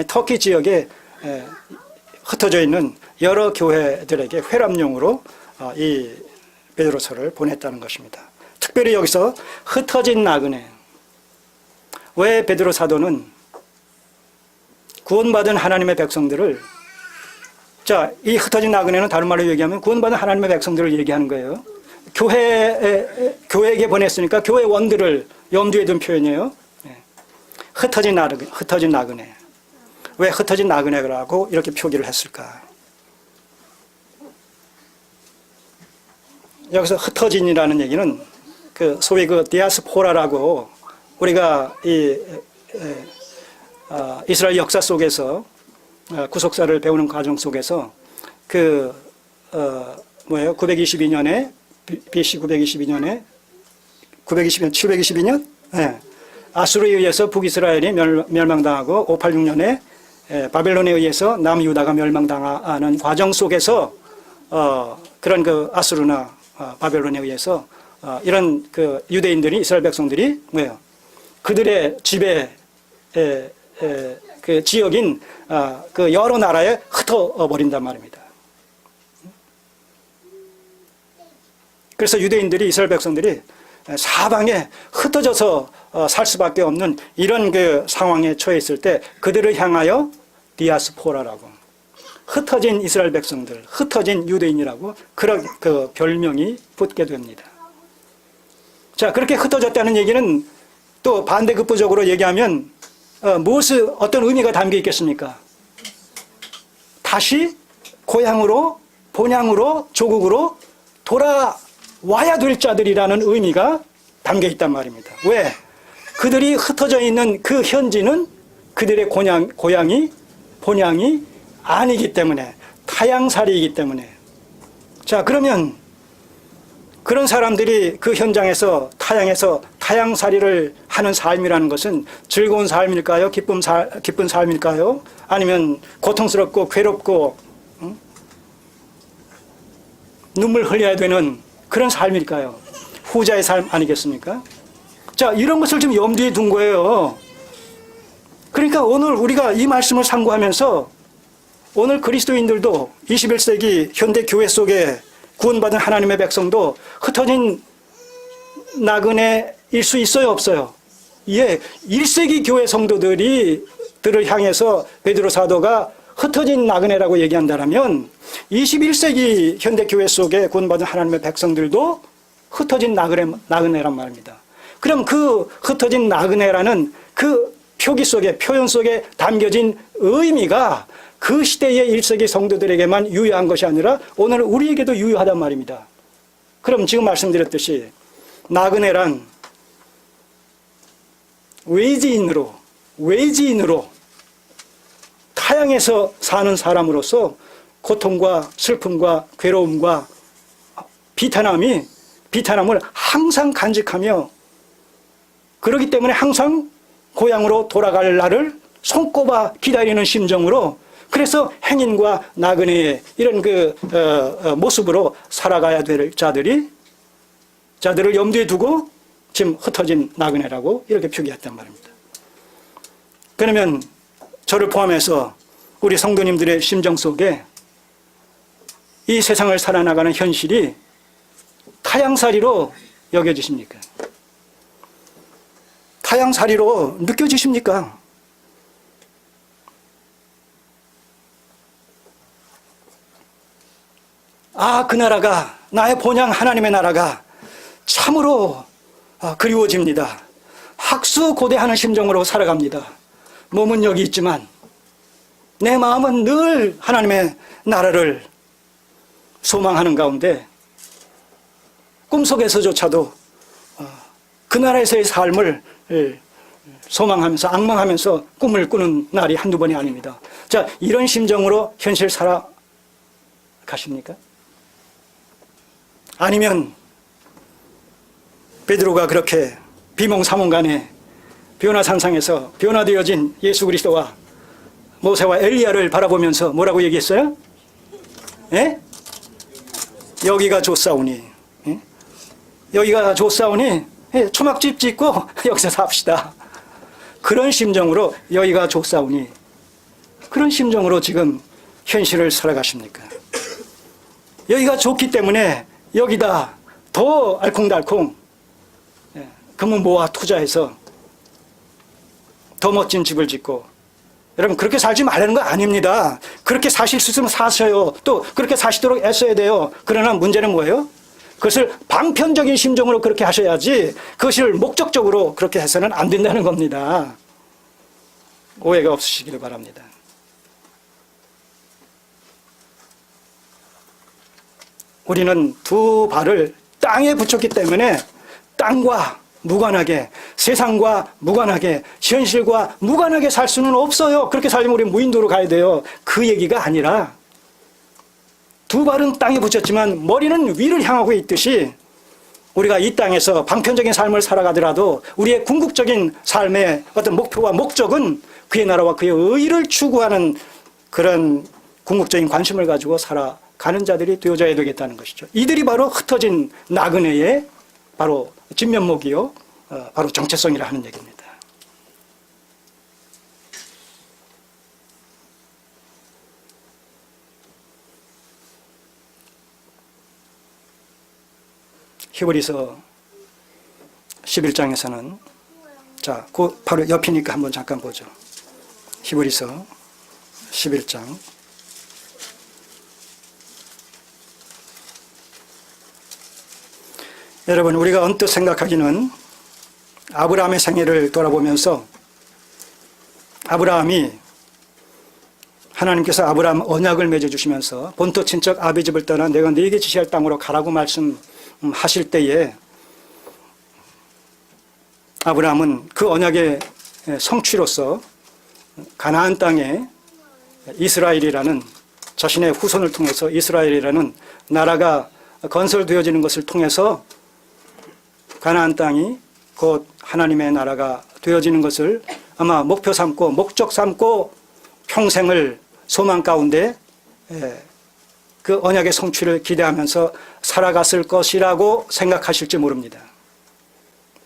터키 지역에 흩어져 있는 여러 교회들에게 회람용으로 이 베드로서를 보냈다는 것입니다. 특별히 여기서 흩어진 나그네. 왜 베드로 사도는 구원받은 하나님의 백성들을, 자, 이 흩어진 나그네는 다른 말로 얘기하면 구원받은 하나님의 백성들을 얘기하는 거예요. 교회에게 보냈으니까 교회 원들을 염두에 둔 표현이에요. 흩어진 나그네. 왜 흩어진 나그네라고 이렇게 표기를 했을까? 여기서 흩어진이라는 얘기는 그 소위 그 디아스포라라고 우리가 이스라엘 역사 속에서 구속사를 배우는 과정 속에서 922년에 BC 922년에 722년 아수르에 의해서 북이스라엘이 멸망당하고 586년에 바벨론에 의해서 남유다가 멸망당하는 과정 속에서 그런 그 아수르나 바벨론에 의해서 이런 그 유대인들이, 이스라엘 백성들이 뭐예요? 그들의 지배 그 지역인 그 여러 나라에 흩어 버린단 말입니다. 그래서 유대인들이, 이스라엘 백성들이 사방에 흩어져서 살 수밖에 없는 이런 그 상황에 처해 있을 때 그들을 향하여 디아스포라라고, 흩어진 이스라엘 백성들, 흩어진 유대인이라고 그런 그 별명이 붙게 됩니다. 자, 그렇게 흩어졌다는 얘기는 또 반대급부적으로 얘기하면 어떤 의미가 담겨 있겠습니까? 다시 고향으로, 본향으로, 조국으로 돌아와야 될 자들이라는 의미가 담겨 있단 말입니다. 왜? 그들이 흩어져 있는 그 현지는 그들의 고향이, 본향이 아니기 때문에, 타향살이이기 때문에. 자, 그러면 그런 사람들이 그 현장에서 타향살이를 하는 삶이라는 것은 즐거운 삶일까요? 기쁜 삶일까요? 아니면 고통스럽고 괴롭고 눈물 흘려야 되는 그런 삶일까요? 후자의 삶 아니겠습니까? 자, 이런 것을 좀 염두에 둔 거예요. 그러니까 오늘 우리가 이 말씀을 상고하면서 오늘 그리스도인들도 21세기 현대 교회 속에 구원받은 하나님의 백성도 흩어진 나그네일 수 있어요, 없어요? 예, 1세기 교회 성도들을 향해서 베드로 사도가 흩어진 나그네라고 얘기한다면 21세기 현대 교회 속에 구원받은 하나님의 백성들도 흩어진 나그네란 말입니다. 그럼 그 흩어진 나그네라는 그 표현 속에 담겨진 의미가 그 시대의 1세기 성도들에게만 유효한 것이 아니라 오늘 우리에게도 유효하단 말입니다. 그럼 지금 말씀드렸듯이 나그네란 외지인으로 타향에서 사는 사람으로서 고통과 슬픔과 괴로움과 비탄함을 항상 간직하며 그렇기 때문에 항상 고향으로 돌아갈 날을 손꼽아 기다리는 심정으로, 그래서 행인과 나그네의 이런 그 모습으로 살아가야 될 자들을 염두에 두고 지금 흩어진 나그네라고 이렇게 표기했단 말입니다. 그러면 저를 포함해서 우리 성도님들의 심정 속에 이 세상을 살아나가는 현실이 타향살이로 여겨지십니까? 타향살이로 느껴지십니까? 아, 그 나라가, 나의 본향 하나님의 나라가 참으로 그리워집니다. 학수고대하는 심정으로 살아갑니다. 몸은 여기 있지만 내 마음은 늘 하나님의 나라를 소망하는 가운데 꿈속에서조차도 그 나라에서의 삶을 소망하면서 앙망하면서 꿈을 꾸는 날이 한두 번이 아닙니다. 자, 이런 심정으로 현실 살아가십니까? 아니면 베드로가 그렇게 비몽사몽간에 변화산상에서 변화되어진 예수 그리스도와 모세와 엘리야를 바라보면서 뭐라고 얘기했어요? 예? 여기가 좋사오니, 예? 여기가 좋사오니, 예, 초막집 짓고 여기서 삽시다. 그런 심정으로 여기가 좁사오니 그런 심정으로 지금 현실을 살아가십니까? 여기가 좋기 때문에 여기다 더 알콩달콩 금은 모아 투자해서 더 멋진 집을 짓고, 여러분 그렇게 살지 말라는 거 아닙니다. 그렇게 사실 수 있으면 사셔요. 또 그렇게 사시도록 애써야 돼요. 그러나 문제는 뭐예요? 그것을 방편적인 심정으로 그렇게 하셔야지 그것을 목적적으로 그렇게 해서는 안 된다는 겁니다. 오해가 없으시길 바랍니다. 우리는 두 발을 땅에 붙였기 때문에 땅과 무관하게, 세상과 무관하게, 현실과 무관하게 살 수는 없어요. 그렇게 살면 우리 무인도로 가야 돼요. 그 얘기가 아니라 두 발은 땅에 붙였지만 머리는 위를 향하고 있듯이 우리가 이 땅에서 방편적인 삶을 살아가더라도 우리의 궁극적인 삶의 어떤 목표와 목적은 그의 나라와 그의 의를 추구하는 그런 궁극적인 관심을 가지고 살아가는 자들이 되어져야 되겠다는 것이죠. 이들이 바로 흩어진 나그네의 바로 진면목이요, 바로 정체성이라 하는 얘기입니다. 히브리서 11장에서는 자, 그 바로 옆이니까 한번 잠깐 보죠. 히브리서 11장. 여러분, 우리가 언뜻 생각하기는 아브라함의 생애를 돌아보면서 아브라함이 하나님께서 아브라함 언약을 맺어주시면서 본토 친척 아비 집을 떠나 내가 네게 지시할 땅으로 가라고 말씀하실 때에 아브라함은 그 언약의 성취로서 가나안 땅에 이스라엘이라는 자신의 후손을 통해서 이스라엘이라는 나라가 건설되어지는 것을 통해서 가나안 땅이 곧 하나님의 나라가 되어지는 것을 아마 목표 삼고 목적 삼고 평생을 소망 가운데 그 언약의 성취를 기대하면서 살아갔을 것이라고 생각하실지 모릅니다.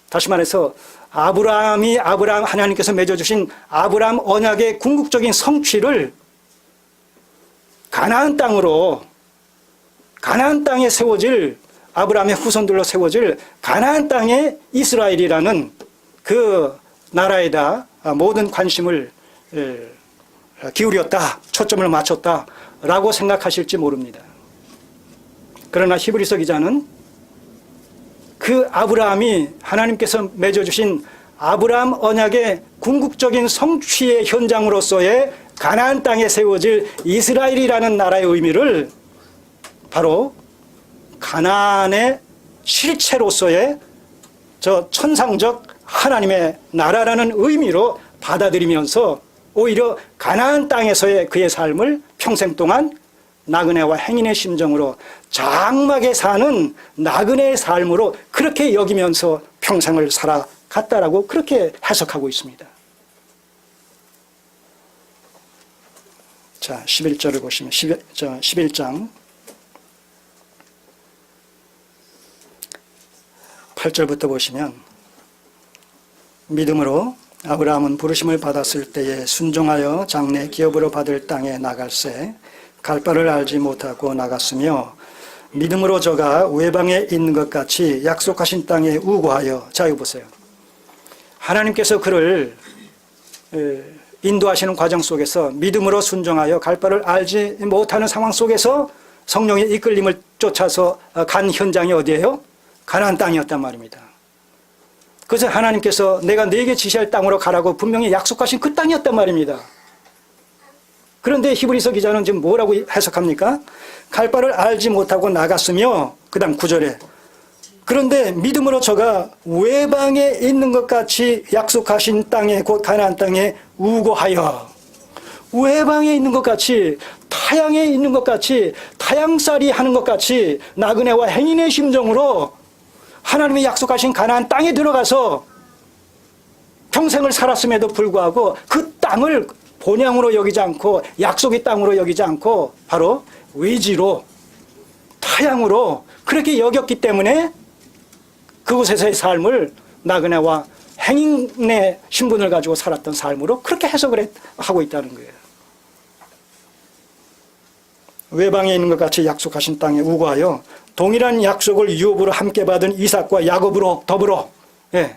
다시 말해서 하나님께서 맺어주신 아브라함 언약의 궁극적인 성취를 가나안 땅에 세워질 아브라함의 후손들로 세워질 가나안 땅의 이스라엘이라는 그 나라에다 모든 관심을 기울였다, 초점을 맞췄다라고 생각하실지 모릅니다. 그러나 히브리서 기자는 그 아브라함이 하나님께서 맺어주신 아브라함 언약의 궁극적인 성취의 현장으로서의 가나안 땅에 세워질 이스라엘이라는 나라의 의미를 바로 가나안의 실체로서의 저 천상적 하나님의 나라라는 의미로 받아들이면서 오히려 가나안 땅에서의 그의 삶을 평생 동안 나그네와 행인의 심정으로 장막에 사는 나그네의 삶으로 그렇게 여기면서 평생을 살아갔다라고 그렇게 해석하고 있습니다. 자, 11절을 보시면 11장 8절부터 보시면 믿음으로 아브라함은 부르심을 받았을 때에 순종하여 장래 기업으로 받을 땅에 나갈새 갈 바를 알지 못하고 나갔으며 믿음으로 저가 외방에 있는 것 같이 약속하신 땅에 우고하여, 자 이거 보세요. 하나님께서 그를 인도하시는 과정 속에서 믿음으로 순종하여 갈 바를 알지 못하는 상황 속에서 성령의 이끌림을 쫓아서 간 현장이 어디예요? 가나안 땅이었단 말입니다. 그래서 하나님께서 내가 네게 지시할 땅으로 가라고 분명히 약속하신 그 땅이었단 말입니다. 그런데 히브리서 기자는 지금 뭐라고 해석합니까? 갈 바를 알지 못하고 나갔으며, 그 다음 9절에 그런데 믿음으로 저가 외방에 있는 것 같이 약속하신 땅에 곧 가나안 땅에 우고하여, 외방에 있는 것 같이, 타향에 있는 것 같이, 타향살이 하는 것 같이 나그네와 행인의 심정으로 하나님이 약속하신 가나안 땅에 들어가서 평생을 살았음에도 불구하고 그 땅을 본향으로 여기지 않고 약속의 땅으로 여기지 않고 바로 외지로, 타향으로 그렇게 여겼기 때문에 그곳에서의 삶을 나그네와 행인의 신분을 가지고 살았던 삶으로 그렇게 해석을 하고 있다는 거예요. 외방에 있는 것 같이 약속하신 땅에 우거하여 동일한 약속을 유업으로 함께 받은 이삭과 야곱으로 더불어, 예,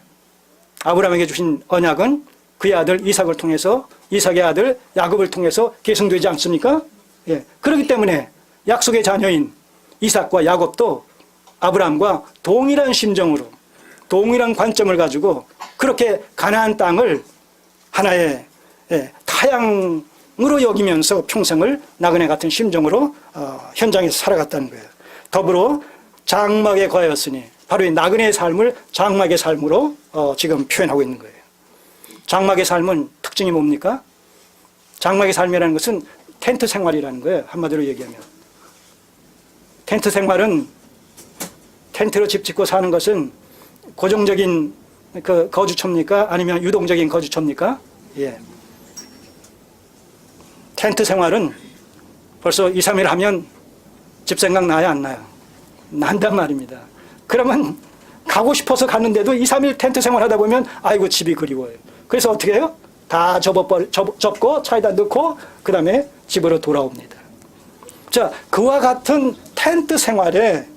아브라함에게 주신 언약은 그의 아들 이삭을 통해서, 이삭의 아들 야곱을 통해서 계승되지 않습니까? 예, 그렇기 때문에 약속의 자녀인 이삭과 야곱도 아브라함과 동일한 심정으로, 동일한 관점을 가지고 그렇게 가나안 땅을 하나의, 예, 타향으로 여기면서 평생을 나그네 같은 심정으로 현장에서 살아갔다는 거예요. 더불어 장막에 거하였으니, 바로 이 나그네의 삶을 장막의 삶으로 지금 표현하고 있는 거예요. 장막의 삶은 특징이 뭡니까? 장막의 삶이라는 것은 텐트 생활이라는 거예요. 한마디로 얘기하면. 텐트 생활은, 텐트로 집 짓고 사는 것은 고정적인 그 거주처입니까? 아니면 유동적인 거주처입니까? 예. 텐트 생활은 벌써 2, 3일 하면 집 생각 나요, 안 나요? 난단 말입니다. 그러면 가고 싶어서 갔는데도 2, 3일 텐트 생활 하다 보면 아이고 집이 그리워요. 그래서 어떻게 해요? 다 접고 차에다 넣고 그 다음에 집으로 돌아옵니다. 자, 그와 같은 텐트 생활에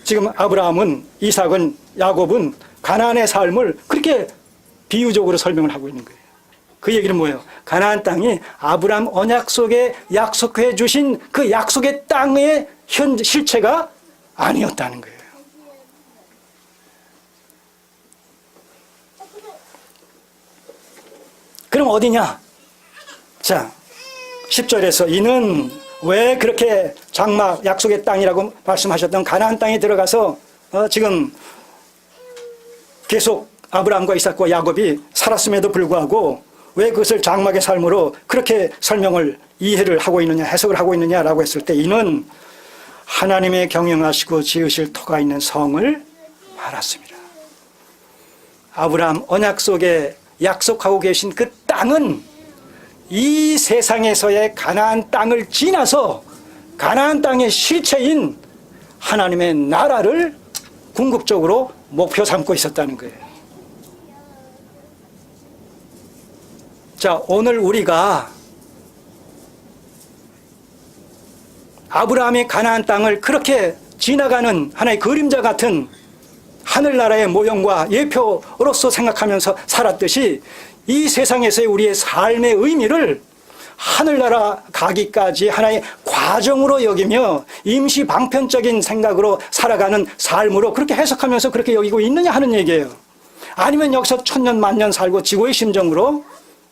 지금 아브라함은, 이삭은, 야곱은 가나안의 삶을 그렇게 비유적으로 설명을 하고 있는 거예요. 그 얘기는 뭐예요? 가나안 땅이 아브라함 언약 속에 약속해 주신 그 약속의 땅의 실체가 아니었다는 거예요. 그럼 어디냐? 자, 10절에서 이는 왜 그렇게 장막, 약속의 땅이라고 말씀하셨던 가나안 땅에 들어가서 지금 계속 아브라함과 이삭과 야곱이 살았음에도 불구하고 왜 그것을 장막의 삶으로 그렇게 설명을, 이해를 하고 있느냐, 해석을 하고 있느냐라고 했을 때, 이는 하나님의 경영하시고 지으실 터가 있는 성을 알았습니다. 아브라함 언약 속에 약속하고 계신 그 땅은 이 세상에서의 가나안 땅을 지나서 가나안 땅의 실체인 하나님의 나라를 궁극적으로 목표 삼고 있었다는 거예요. 자, 오늘 우리가 아브라함의 가나안 땅을 그렇게 지나가는 하나의 그림자 같은 하늘나라의 모형과 예표로서 생각하면서 살았듯이, 이 세상에서의 우리의 삶의 의미를 하늘나라 가기까지 하나의 과정으로 여기며 임시 방편적인 생각으로 살아가는 삶으로 그렇게 해석하면서 그렇게 여기고 있느냐 하는 얘기예요. 아니면 여기서 천년 만년 살고 지구의 심정으로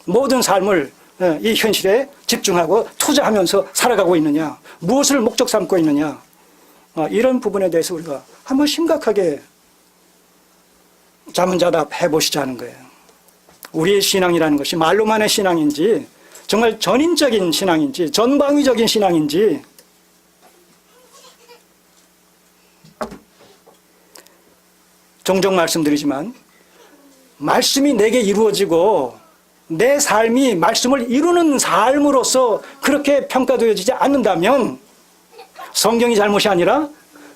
모든 삶을 이 현실에 집중하고 투자하면서 살아가고 있느냐, 무엇을 목적 삼고 있느냐, 이런 부분에 대해서 우리가 한번 심각하게 자문자답 해보시자는 거예요. 우리의 신앙이라는 것이 말로만의 신앙인지, 정말 전인적인 신앙인지, 전방위적인 신앙인지, 종종 말씀드리지만 말씀이 내게 이루어지고 내 삶이 말씀을 이루는 삶으로서 그렇게 평가되어지지 않는다면 성경이 잘못이 아니라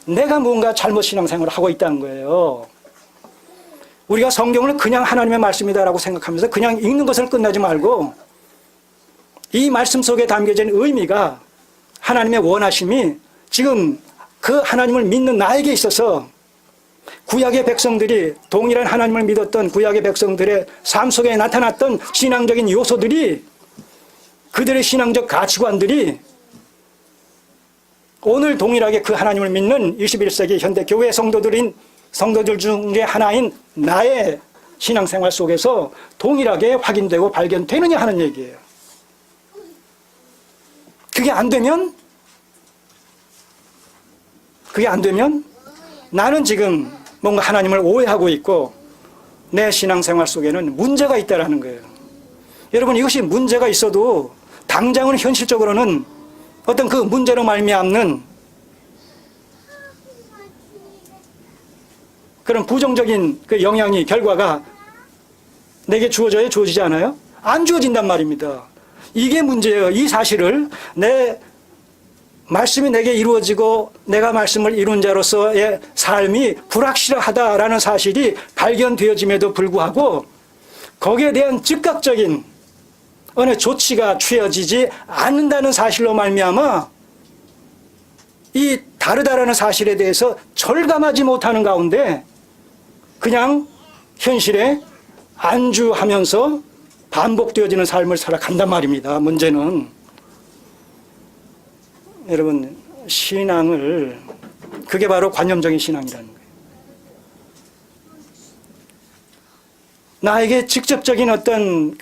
내가 뭔가 잘못 신앙생활을 하고 있다는 거예요. 우리가 성경을 그냥 하나님의 말씀이다라고 생각하면서 그냥 읽는 것을 끝나지 말고, 이 말씀 속에 담겨진 의미가, 하나님의 원하심이 지금 그 하나님을 믿는 나에게 있어서 구약의 백성들이, 동일한 하나님을 믿었던 구약의 백성들의 삶 속에 나타났던 신앙적인 요소들이, 그들의 신앙적 가치관들이 오늘 동일하게 그 하나님을 믿는 21세기 현대 교회 성도들 중에 하나인 나의 신앙생활 속에서 동일하게 확인되고 발견되느냐 하는 얘기예요. 그게 안 되면 나는 지금 뭔가 하나님을 오해하고 있고 내 신앙생활 속에는 문제가 있다라는 거예요. 여러분, 이것이 문제가 있어도 당장은 현실적으로는 어떤 그 문제로 말미암는 그런 부정적인 그 영향이, 결과가 내게 주어져야 주어지지 않아요? 안 주어진단 말입니다. 이게 문제예요. 이 사실을 내 말씀이 내게 이루어지고 내가 말씀을 이룬 자로서의 삶이 불확실하다라는 사실이 발견되어짐에도 불구하고 거기에 대한 즉각적인 어느 조치가 취해지지 않는다는 사실로 말미암아 이 다르다라는 사실에 대해서 절감하지 못하는 가운데 그냥 현실에 안주하면서 반복되어지는 삶을 살아간단 말입니다. 문제는 여러분, 신앙을, 그게 바로 관념적인 신앙이라는 거예요. 나에게 직접적인 어떤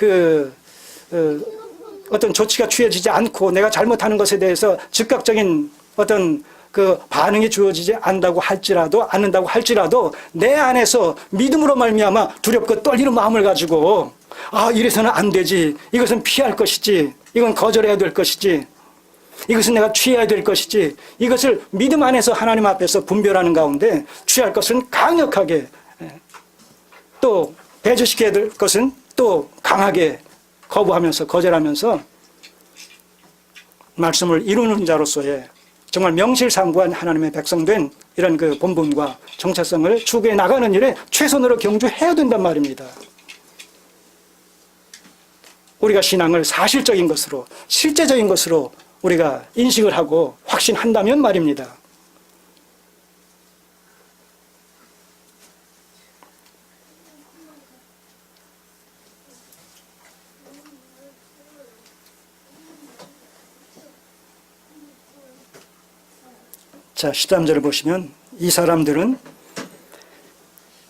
조치가 취해지지 않고 내가 잘못하는 것에 대해서 즉각적인 어떤 그 반응이 주어지지 않는다고 할지라도 내 안에서 믿음으로 말미암아 두렵고 떨리는 마음을 가지고 이래서는 안 되지, 이것은 피할 것이지, 이건 거절해야 될 것이지, 이것은 내가 취해야 될 것이지, 이것을 믿음 안에서 하나님 앞에서 분별하는 가운데 취할 것은 강력하게, 또 배제시켜야 될 것은 또 강하게 거부하면서 거절하면서 말씀을 이루는 자로서의 정말 명실상부한 하나님의 백성된 이런 그 본분과 정체성을 추구해 나가는 일에 최선으로 경주해야 된단 말입니다. 우리가 신앙을 사실적인 것으로, 실제적인 것으로 우리가 인식을 하고 확신한다면 말입니다. 자, 13절을 보시면 이 사람들은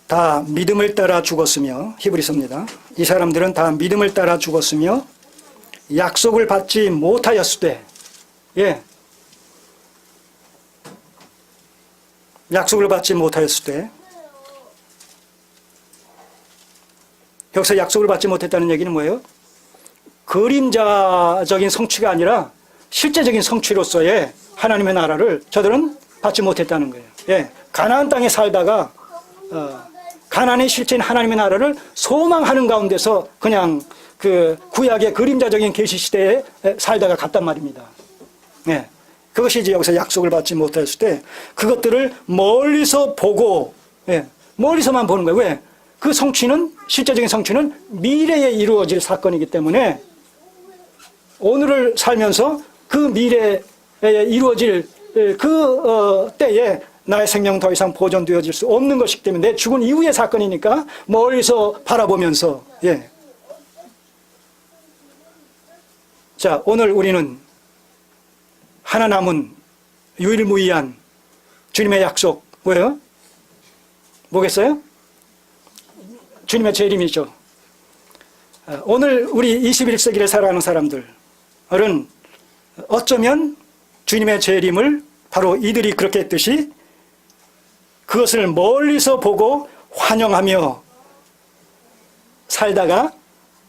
다 믿음을 따라 죽었으며, 히브리서입니다. 이 사람들은 다 믿음을 따라 죽었으며 약속을 받지 못하였을 때, 약속을 받지 못하였을 때, 여기서 약속을 받지 못했다는 얘기는 뭐예요? 그림자적인 성취가 아니라 실제적인 성취로서의 하나님의 나라를 저들은 받지 못했다는 거예요. 가나안 땅에 살다가 가나안의 실제인 하나님의 나라를 소망하는 가운데서 그냥 그 구약의 그림자적인 계시 시대에 살다가 갔단 말입니다. 그것이 이제 여기서 약속을 받지 못했을 때 그것들을 멀리서 보고, 멀리서만 보는 거예요. 왜? 그 성취는, 실제적인 성취는 미래에 이루어질 사건이기 때문에 오늘을 살면서 그 미래에 이루어질 때에 나의 생명 더 이상 보존되어질 수 없는 것이기 때문에 내 죽은 이후의 사건이니까 멀리서 바라보면서, 자, 오늘 우리는 하나 남은 유일무이한 주님의 약속, 뭐예요? 뭐겠어요? 주님의 재림이죠. 오늘 우리 21세기를 살아가는 사람들은 어쩌면 주님의 재림을 바로 이들이 그렇게 했듯이 그것을 멀리서 보고 환영하며 살다가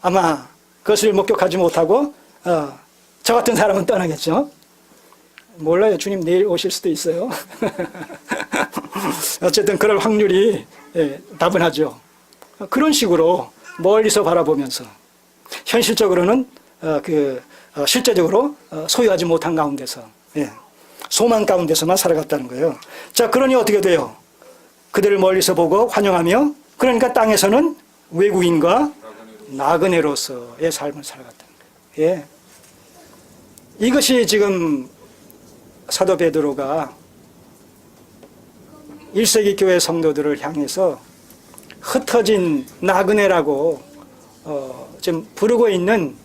아마 그것을 목격하지 못하고 저 같은 사람은 떠나겠죠. 몰라요. 주님 내일 오실 수도 있어요. 어쨌든 그럴 확률이 다분하죠. 그런 식으로 멀리서 바라보면서 현실적으로는 실제적으로 소유하지 못한 가운데서, 소망 가운데서만 살아갔다는 거예요. 자, 그러니 어떻게 돼요? 그들을 멀리서 보고 환영하며, 그러니까 땅에서는 외국인과 나그네로서의 삶을 살아갔다는 거예요. 이것이 지금 사도 베드로가 1세기 교회 성도들을 향해서 흩어진 나그네라고 지금 부르고 있는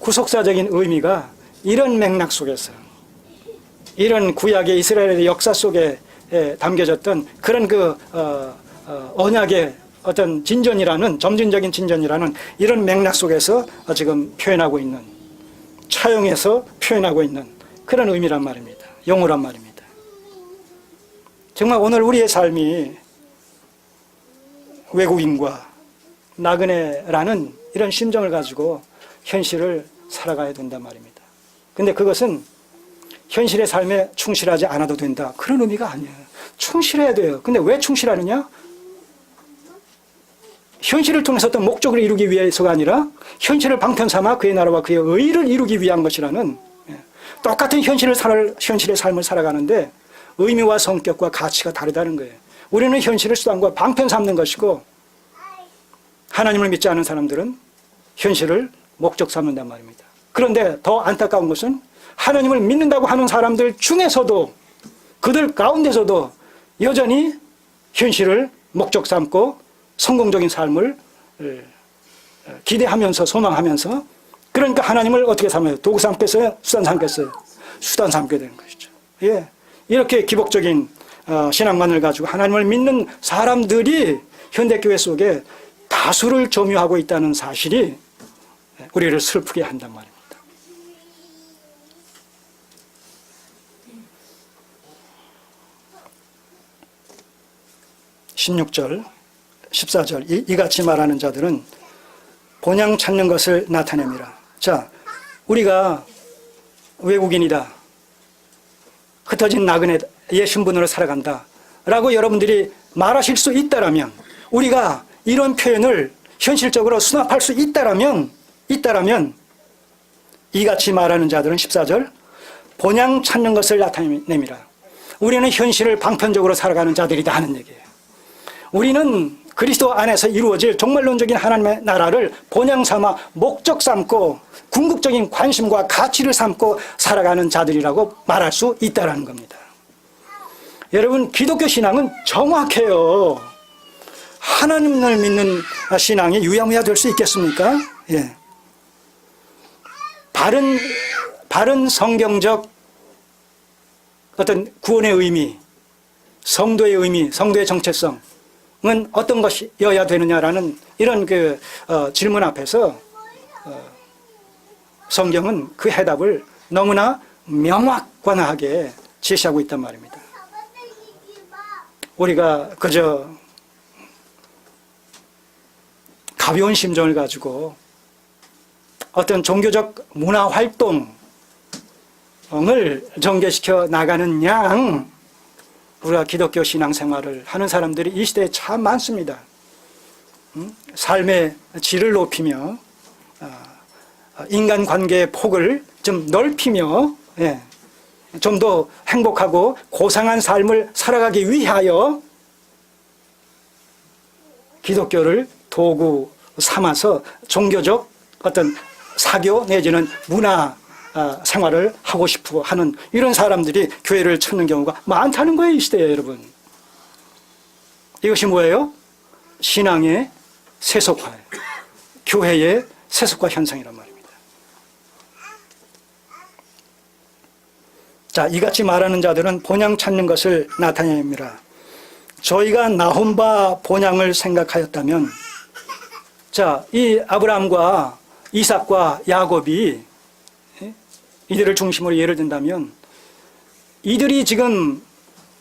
구속사적인 의미가 이런 맥락 속에서, 이런 구약의 이스라엘의 역사 속에 담겨졌던 그런 언약의 어떤 진전이라는, 점진적인 진전이라는 이런 맥락 속에서 지금 표현하고 있는, 차용해서 표현하고 있는 그런 의미란 말입니다. 용어란 말입니다. 정말 오늘 우리의 삶이 외국인과 나그네라는 이런 심정을 가지고 현실을 살아가야 된단 말입니다. 근데 그것은 현실의 삶에 충실하지 않아도 된다, 그런 의미가 아니에요. 충실해야 돼요. 근데 왜 충실하느냐? 현실을 통해서 어떤 목적을 이루기 위해서가 아니라 현실을 방편 삼아 그의 나라와 그의 의를 이루기 위한 것이라는, 똑같은 현실의 삶을 살아가는데 의미와 성격과 가치가 다르다는 거예요. 우리는 현실을 수단과 방편 삼는 것이고 하나님을 믿지 않은 사람들은 현실을 목적 삼는단 말입니다. 그런데 더 안타까운 것은 하나님을 믿는다고 하는 사람들 중에서도 그들 가운데서도 여전히 현실을 목적 삼고 성공적인 삶을 기대하면서 소망하면서 그러니까 하나님을 어떻게 삼아요? 도구 삼겠어요? 수단 삼겠어요? 수단 삼게 되는 것이죠. 예. 이렇게 기복적인 신앙만을 가지고 하나님을 믿는 사람들이 현대교회 속에 다수를 점유하고 있다는 사실이 우리를 슬프게 한단 말입니다. (16절) 14절 이같이 말하는 자들은 본향 찾는 것을 나타냅니다. 자, 우리가 외국인이다, 흩어진 나그네의 신분으로 살아간다 라고 여러분들이 말하실 수 있다라면, 우리가 이런 표현을 현실적으로 수납할 수 있다라면 이같이 말하는 자들은 14절 본향 찾는 것을 나타냅니다. 우리는 현실을 방편적으로 살아가는 자들이다 하는 얘기예요. 우리는 그리스도 안에서 이루어질 종말론적인 하나님의 나라를 본향 삼아 목적 삼고 궁극적인 관심과 가치를 삼고 살아가는 자들이라고 말할 수 있다는 겁니다. 여러분, 기독교 신앙은 정확해요. 하나님을 믿는 신앙이 유야무야 될 수 있겠습니까? 예. 바른 성경적 어떤 구원의 의미, 성도의 의미, 성도의 정체성은 어떤 것이어야 되느냐라는 이런 질문 앞에서 성경은 그 해답을 너무나 명확관하게 제시하고 있단 말입니다. 우리가 그저 가벼운 심정을 가지고 어떤 종교적 문화 활동을 전개시켜 나가는 양 우리가 기독교 신앙생활을 하는 사람들이 이 시대에 참 많습니다. 삶의 질을 높이며 인간관계의 폭을 좀 넓히며 좀 더 행복하고 고상한 삶을 살아가기 위하여 기독교를 도구 삼아서 종교적 어떤 사교 내지는 문화 생활을 하고 싶어 하는 이런 사람들이 교회를 찾는 경우가 많다는 거예요, 이 시대에. 여러분, 이것이 뭐예요? 신앙의 세속화예요. 교회의 세속화 현상이란 말입니다. 자, 이같이 말하는 자들은 본향 찾는 것을 나타냅니다. 저희가 나온 바 본향을 생각하였다면, 자, 이 아브라함과 이삭과 야곱이 이들을 중심으로 예를 든다면 이들이 지금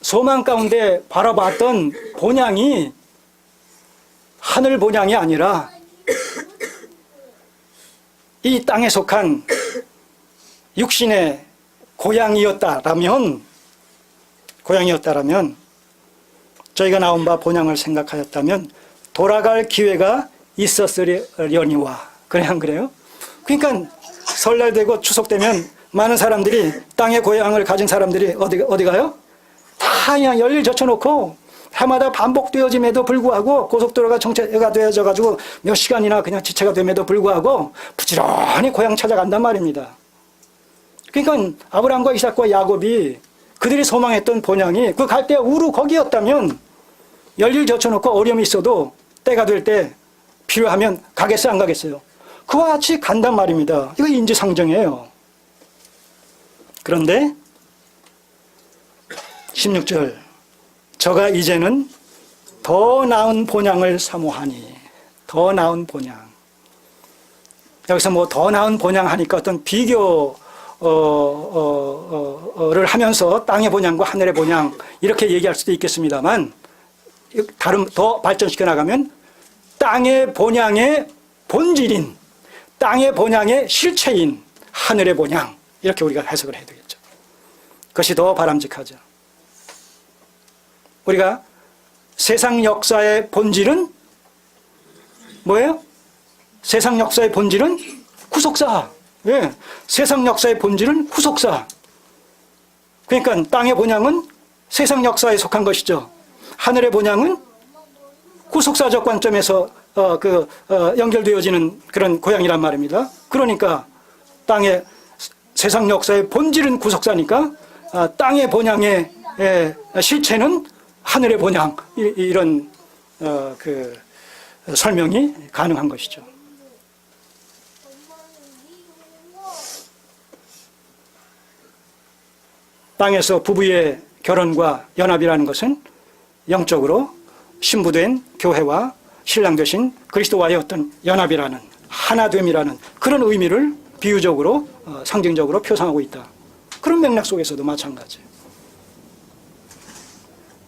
소망 가운데 바라봤던 본향이 하늘 본향이 아니라 이 땅에 속한 육신의 고향이었다라면 저희가 나온 바 본향을 생각하였다면 돌아갈 기회가 있었으려니와. 그래 안 그래요? 그러니까 설날 되고 추석 되면 많은 사람들이 땅의 고향을 가진 사람들이 어디 가요? 다 그냥 열일 젖혀놓고 해마다 반복되어짐에도 불구하고 고속도로가 정체가 되어져 가지고 몇 시간이나 그냥 지체가 됨에도 불구하고 부지런히 고향 찾아간단 말입니다. 그러니까 아브라함과 이삭과 야곱이 그들이 소망했던 본향이 그 갈 때 우루 거기였다면 열일 젖혀놓고 어려움이 있어도 때가 될 때 필요하면 가겠어요, 안 가겠어요? 그와 같이 간단 말입니다. 이거 인지상정이에요. 그런데 16절 저가 이제는 더 나은 본향을 사모하니. 더 나은 본향. 여기서 뭐 더 나은 본향 하니까 어떤 비교를 하면서 땅의 본향과 하늘의 본향 이렇게 얘기할 수도 있겠습니다만 더 발전시켜 나가면 땅의 본향의 본질인, 땅의 본향의 실체인 하늘의 본향, 이렇게 우리가 해석을 해야 되겠죠. 그것이 더 바람직하죠. 우리가 세상 역사의 본질은 뭐예요? 세상 역사의 본질은 구속사, 왜? 세상 역사의 본질은 후속사. 그러니까 땅의 본향은 세상 역사에 속한 것이죠. 하늘의 본향은 후속사적 관점에서 연결되어지는 그런 고향이란 말입니다. 그러니까 땅의 세상 역사의 본질은 구속사니까 땅의 본향의 실체는 하늘의 본향, 이런 설명이 가능한 것이죠. 땅에서 부부의 결혼과 연합이라는 것은 영적으로 신부된 교회와 신랑 되신 그리스도와의 어떤 연합이라는, 하나됨이라는 그런 의미를 비유적으로 상징적으로 표상하고 있다. 그런 맥락 속에서도 마찬가지예요.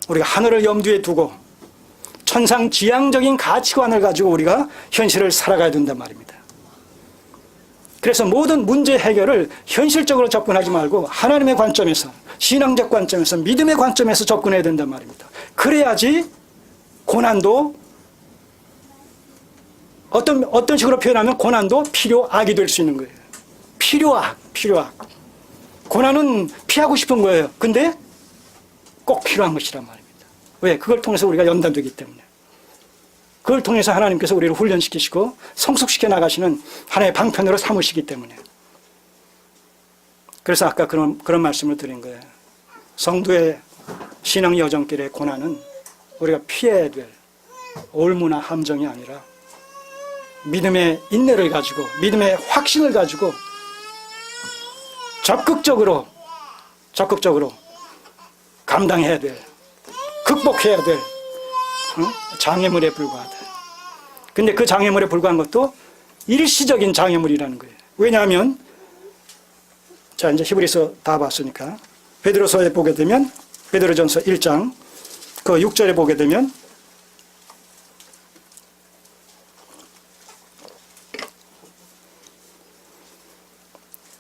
우리가 하늘을 염두에 두고 천상지향적인 가치관을 가지고 우리가 현실을 살아가야 된단 말입니다. 그래서 모든 문제 해결을 현실적으로 접근하지 말고 하나님의 관점에서, 신앙적 관점에서, 믿음의 관점에서 접근해야 된단 말입니다. 그래야지 고난도 어떤 식으로 표현하면 고난도 필요악이 될 수 있는 거예요. 필요악. 고난은 피하고 싶은 거예요. 근데 꼭 필요한 것이란 말입니다. 왜? 그걸 통해서 우리가 연단되기 때문에. 그걸 통해서 하나님께서 우리를 훈련시키시고 성숙시켜 나가시는 하나의 방편으로 삼으시기 때문에. 그래서 아까 그런 말씀을 드린 거예요. 성도의 신앙 여정길의 고난은 우리가 피해야 될 올무나 함정이 아니라 믿음의 인내를 가지고, 믿음의 확신을 가지고 적극적으로 감당해야 될, 극복해야 될 장애물에 불과하다. 근데 그 장애물에 불과한 것도 일시적인 장애물이라는 거예요. 왜냐하면 자, 이제 히브리서 다 봤으니까 베드로서에 보게 되면, 베드로전서 1장 그 6절에 보게 되면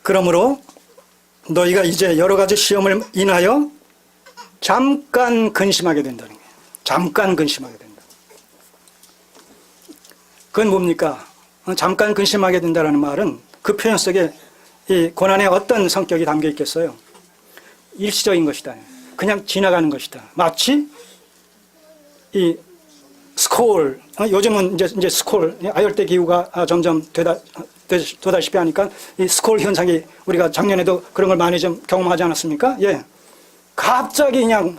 그러므로 너희가 이제 여러 가지 시험을 인하여 잠깐 근심하게 된다는 거예요. 잠깐 근심하게 된다. 그건 뭡니까? 잠깐 근심하게 된다는 말은 그 표현 속에 이 고난의 어떤 성격이 담겨 있겠어요? 일시적인 것이다. 그냥 지나가는 것이다. 마치 이 스콜, 요즘은 이제 스콜, 아열대 기후가 점점 되다시피 하니까 이 스콜 현상이 우리가 작년에도 그런 걸 많이 좀 경험하지 않았습니까? 예. 갑자기 그냥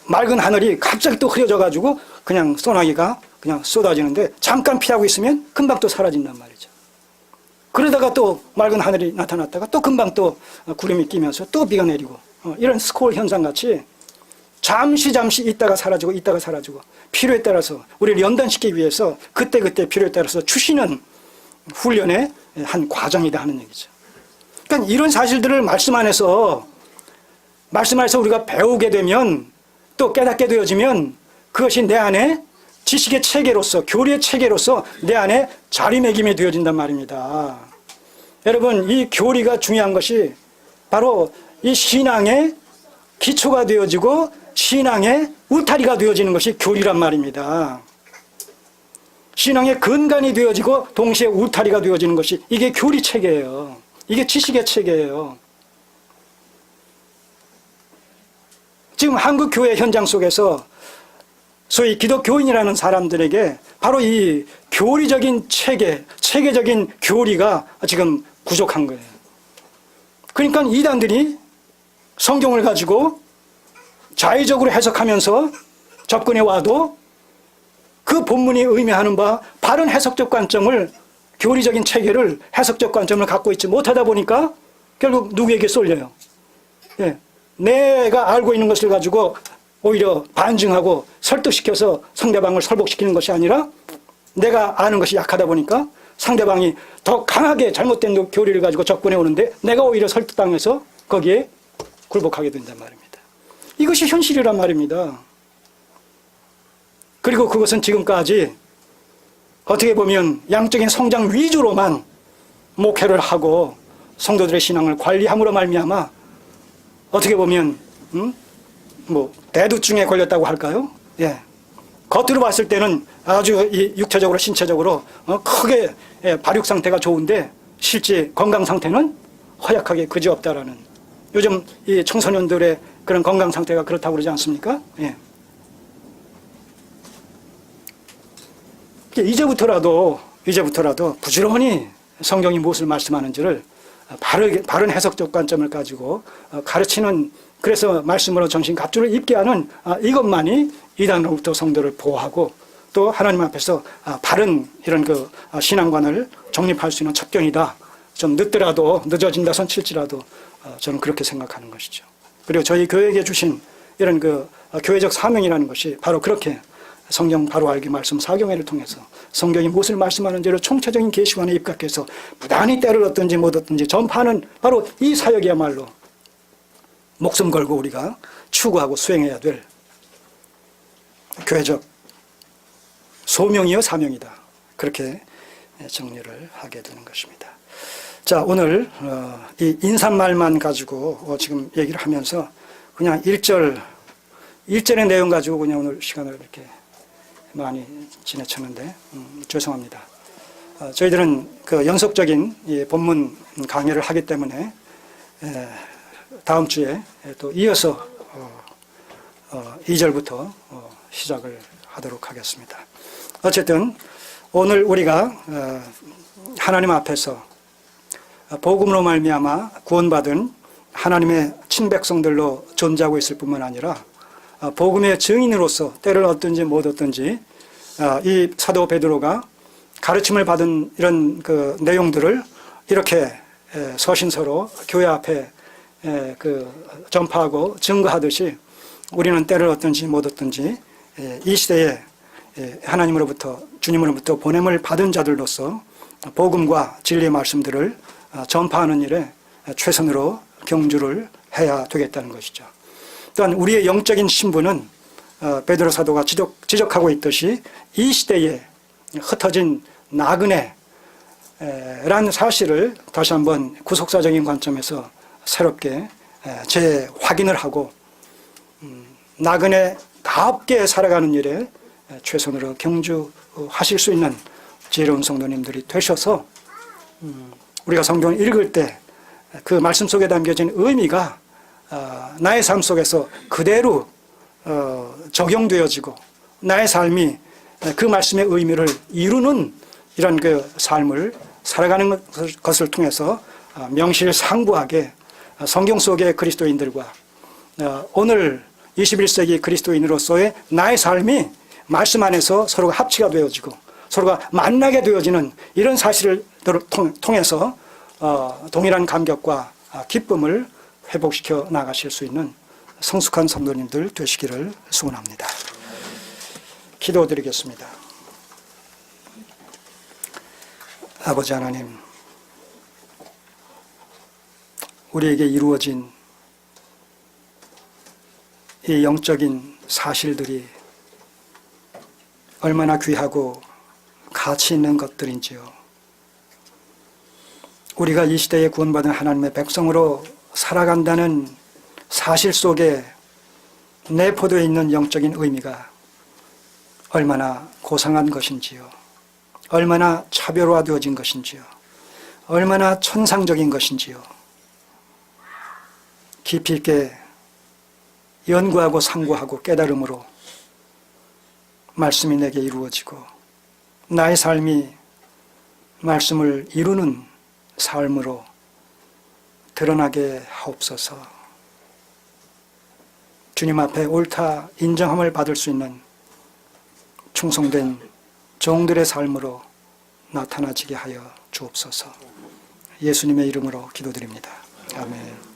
맑은 하늘이 갑자기 또 흐려져 가지고 그냥 소나기가 그냥 쏟아지는데 잠깐 피하고 있으면 금방 또 사라진단 말이죠. 그러다가 또 맑은 하늘이 나타났다가 또 금방 또 구름이 끼면서 또 비가 내리고 이런 스콜 현상 같이 잠시 있다가 사라지고 필요에 따라서 우리를 연단시키기 위해서 그때 필요에 따라서 주시는 훈련의 한 과정이다 하는 얘기죠. 그러니까 이런 사실들을 말씀 안에서 우리가 배우게 되면 또 깨닫게 되어지면 그것이 내 안에 지식의 체계로서, 교리의 체계로서 내 안에 자리매김이 되어진단 말입니다. 여러분, 이 교리가 중요한 것이 바로 이 신앙의 기초가 되어지고 신앙의 울타리가 되어지는 것이 교리란 말입니다. 신앙의 근간이 되어지고 동시에 울타리가 되어지는 것이 이게 교리 체계예요. 이게 지식의 체계예요. 지금 한국 교회 현장 속에서 소위 기독교인이라는 사람들에게 바로 이 교리적인 체계적인 교리가 지금 부족한 거예요. 그러니까 이단들이 성경을 가지고 자의적으로 해석하면서 접근해 와도 그 본문이 의미하는 바 바른 해석적 관점을, 교리적인 체계를, 해석적 관점을 갖고 있지 못하다 보니까 결국 누구에게 쏠려요? 예. 내가 알고 있는 것을 가지고 오히려 반증하고 설득시켜서 상대방을 설복시키는 것이 아니라 내가 아는 것이 약하다 보니까 상대방이 더 강하게 잘못된 교리를 가지고 접근해 오는데 내가 오히려 설득당해서 거기에 굴복하게 된단 말입니다. 이것이 현실이란 말입니다. 그리고 그것은 지금까지 어떻게 보면 양적인 성장 위주로만 목회를 하고 성도들의 신앙을 관리함으로 말미암아 어떻게 보면 대두증에 걸렸다고 할까요? 예. 겉으로 봤을 때는 아주 육체적으로 신체적으로 크게 발육 상태가 좋은데 실제 건강 상태는 허약하게 그지없다라는, 요즘 이 청소년들의 그런 건강 상태가 그렇다고 그러지 않습니까? 예. 이제부터라도 부지런히 성경이 무엇을 말씀하는지를 바른 해석적 관점을 가지고 가르치는, 그래서 말씀으로 정신 갑주를 입게 하는 이것만이 이단으로부터 성도를 보호하고 또 하나님 앞에서 바른 이런 그 신앙관을 정립할 수 있는 첩경이다. 좀 늦더라도, 늦어진다 손 칠지라도 저는 그렇게 생각하는 것이죠. 그리고 저희 교회에게 주신 이런 그 교회적 사명이라는 것이 바로 그렇게 성경 바로 알기 말씀 사경회를 통해서 성경이 무엇을 말씀하는지를 총체적인 계시관에 입각해서 부단히 때를 얻든지 못 얻든지 전파하는 바로 이 사역이야말로 목숨 걸고 우리가 추구하고 수행해야 될 교회적 소명이요 사명이다. 그렇게 정리를 하게 되는 것입니다. 자, 오늘 이 인사말만 가지고 지금 얘기를 하면서 그냥 1절의 내용 가지고 그냥 오늘 시간을 이렇게 많이 지나쳤는데 죄송합니다. 저희들은 그 연속적인 이 본문 강의를 하기 때문에 다음 주에 또 이어서 2절부터 시작을 하도록 하겠습니다. 어쨌든 오늘 우리가 하나님 앞에서 복음으로 말미암아 구원받은 하나님의 친백성들로 존재하고 있을 뿐만 아니라 복음의 증인으로서 때를 얻든지 못 얻든지 이 사도 베드로가 가르침을 받은 이런 그 내용들을 이렇게 서신서로 교회 앞에 그 전파하고 증거하듯이 우리는 때를 얻든지 못 얻든지 이 시대에 하나님으로부터 주님으로부터 보냄을 받은 자들로서 복음과 진리의 말씀들을 전파하는 일에 최선으로 경주를 해야 되겠다는 것이죠. 또한 우리의 영적인 신분은 베드로 사도가 지적하고 있듯이 이 시대에 흩어진 나그네라는 사실을 다시 한번 구속사적인 관점에서 새롭게 재확인을 하고 나그네답게 살아가는 일에 최선으로 경주하실 수 있는 지혜로운 성도님들이 되셔서 우리가 성경을 읽을 때 그 말씀 속에 담겨진 의미가 나의 삶 속에서 그대로 적용되어지고 나의 삶이 그 말씀의 의미를 이루는 이런 그 삶을 살아가는 것을 통해서 명실상부하게 성경 속의 그리스도인들과 오늘 21세기 그리스도인으로서의 나의 삶이 말씀 안에서 서로가 합치가 되어지고 서로가 만나게 되어지는 이런 사실을 통해서 동일한 감격과 기쁨을 회복시켜 나가실 수 있는 성숙한 성도님들 되시기를 소원합니다. 기도드리겠습니다. 아버지 하나님, 우리에게 이루어진 이 영적인 사실들이 얼마나 귀하고 가치 있는 것들인지요. 우리가 이 시대에 구원받은 하나님의 백성으로 살아간다는 사실 속에 내포되어 있는 영적인 의미가 얼마나 고상한 것인지요. 얼마나 차별화되어진 것인지요. 얼마나 천상적인 것인지요. 깊이 있게 연구하고 상고하고 깨달음으로 말씀이 내게 이루어지고 나의 삶이 말씀을 이루는 삶으로 드러나게 하옵소서. 주님 앞에 옳다 인정함을 받을 수 있는 충성된 종들의 삶으로 나타나지게 하여 주옵소서. 예수님의 이름으로 기도드립니다. 아멘.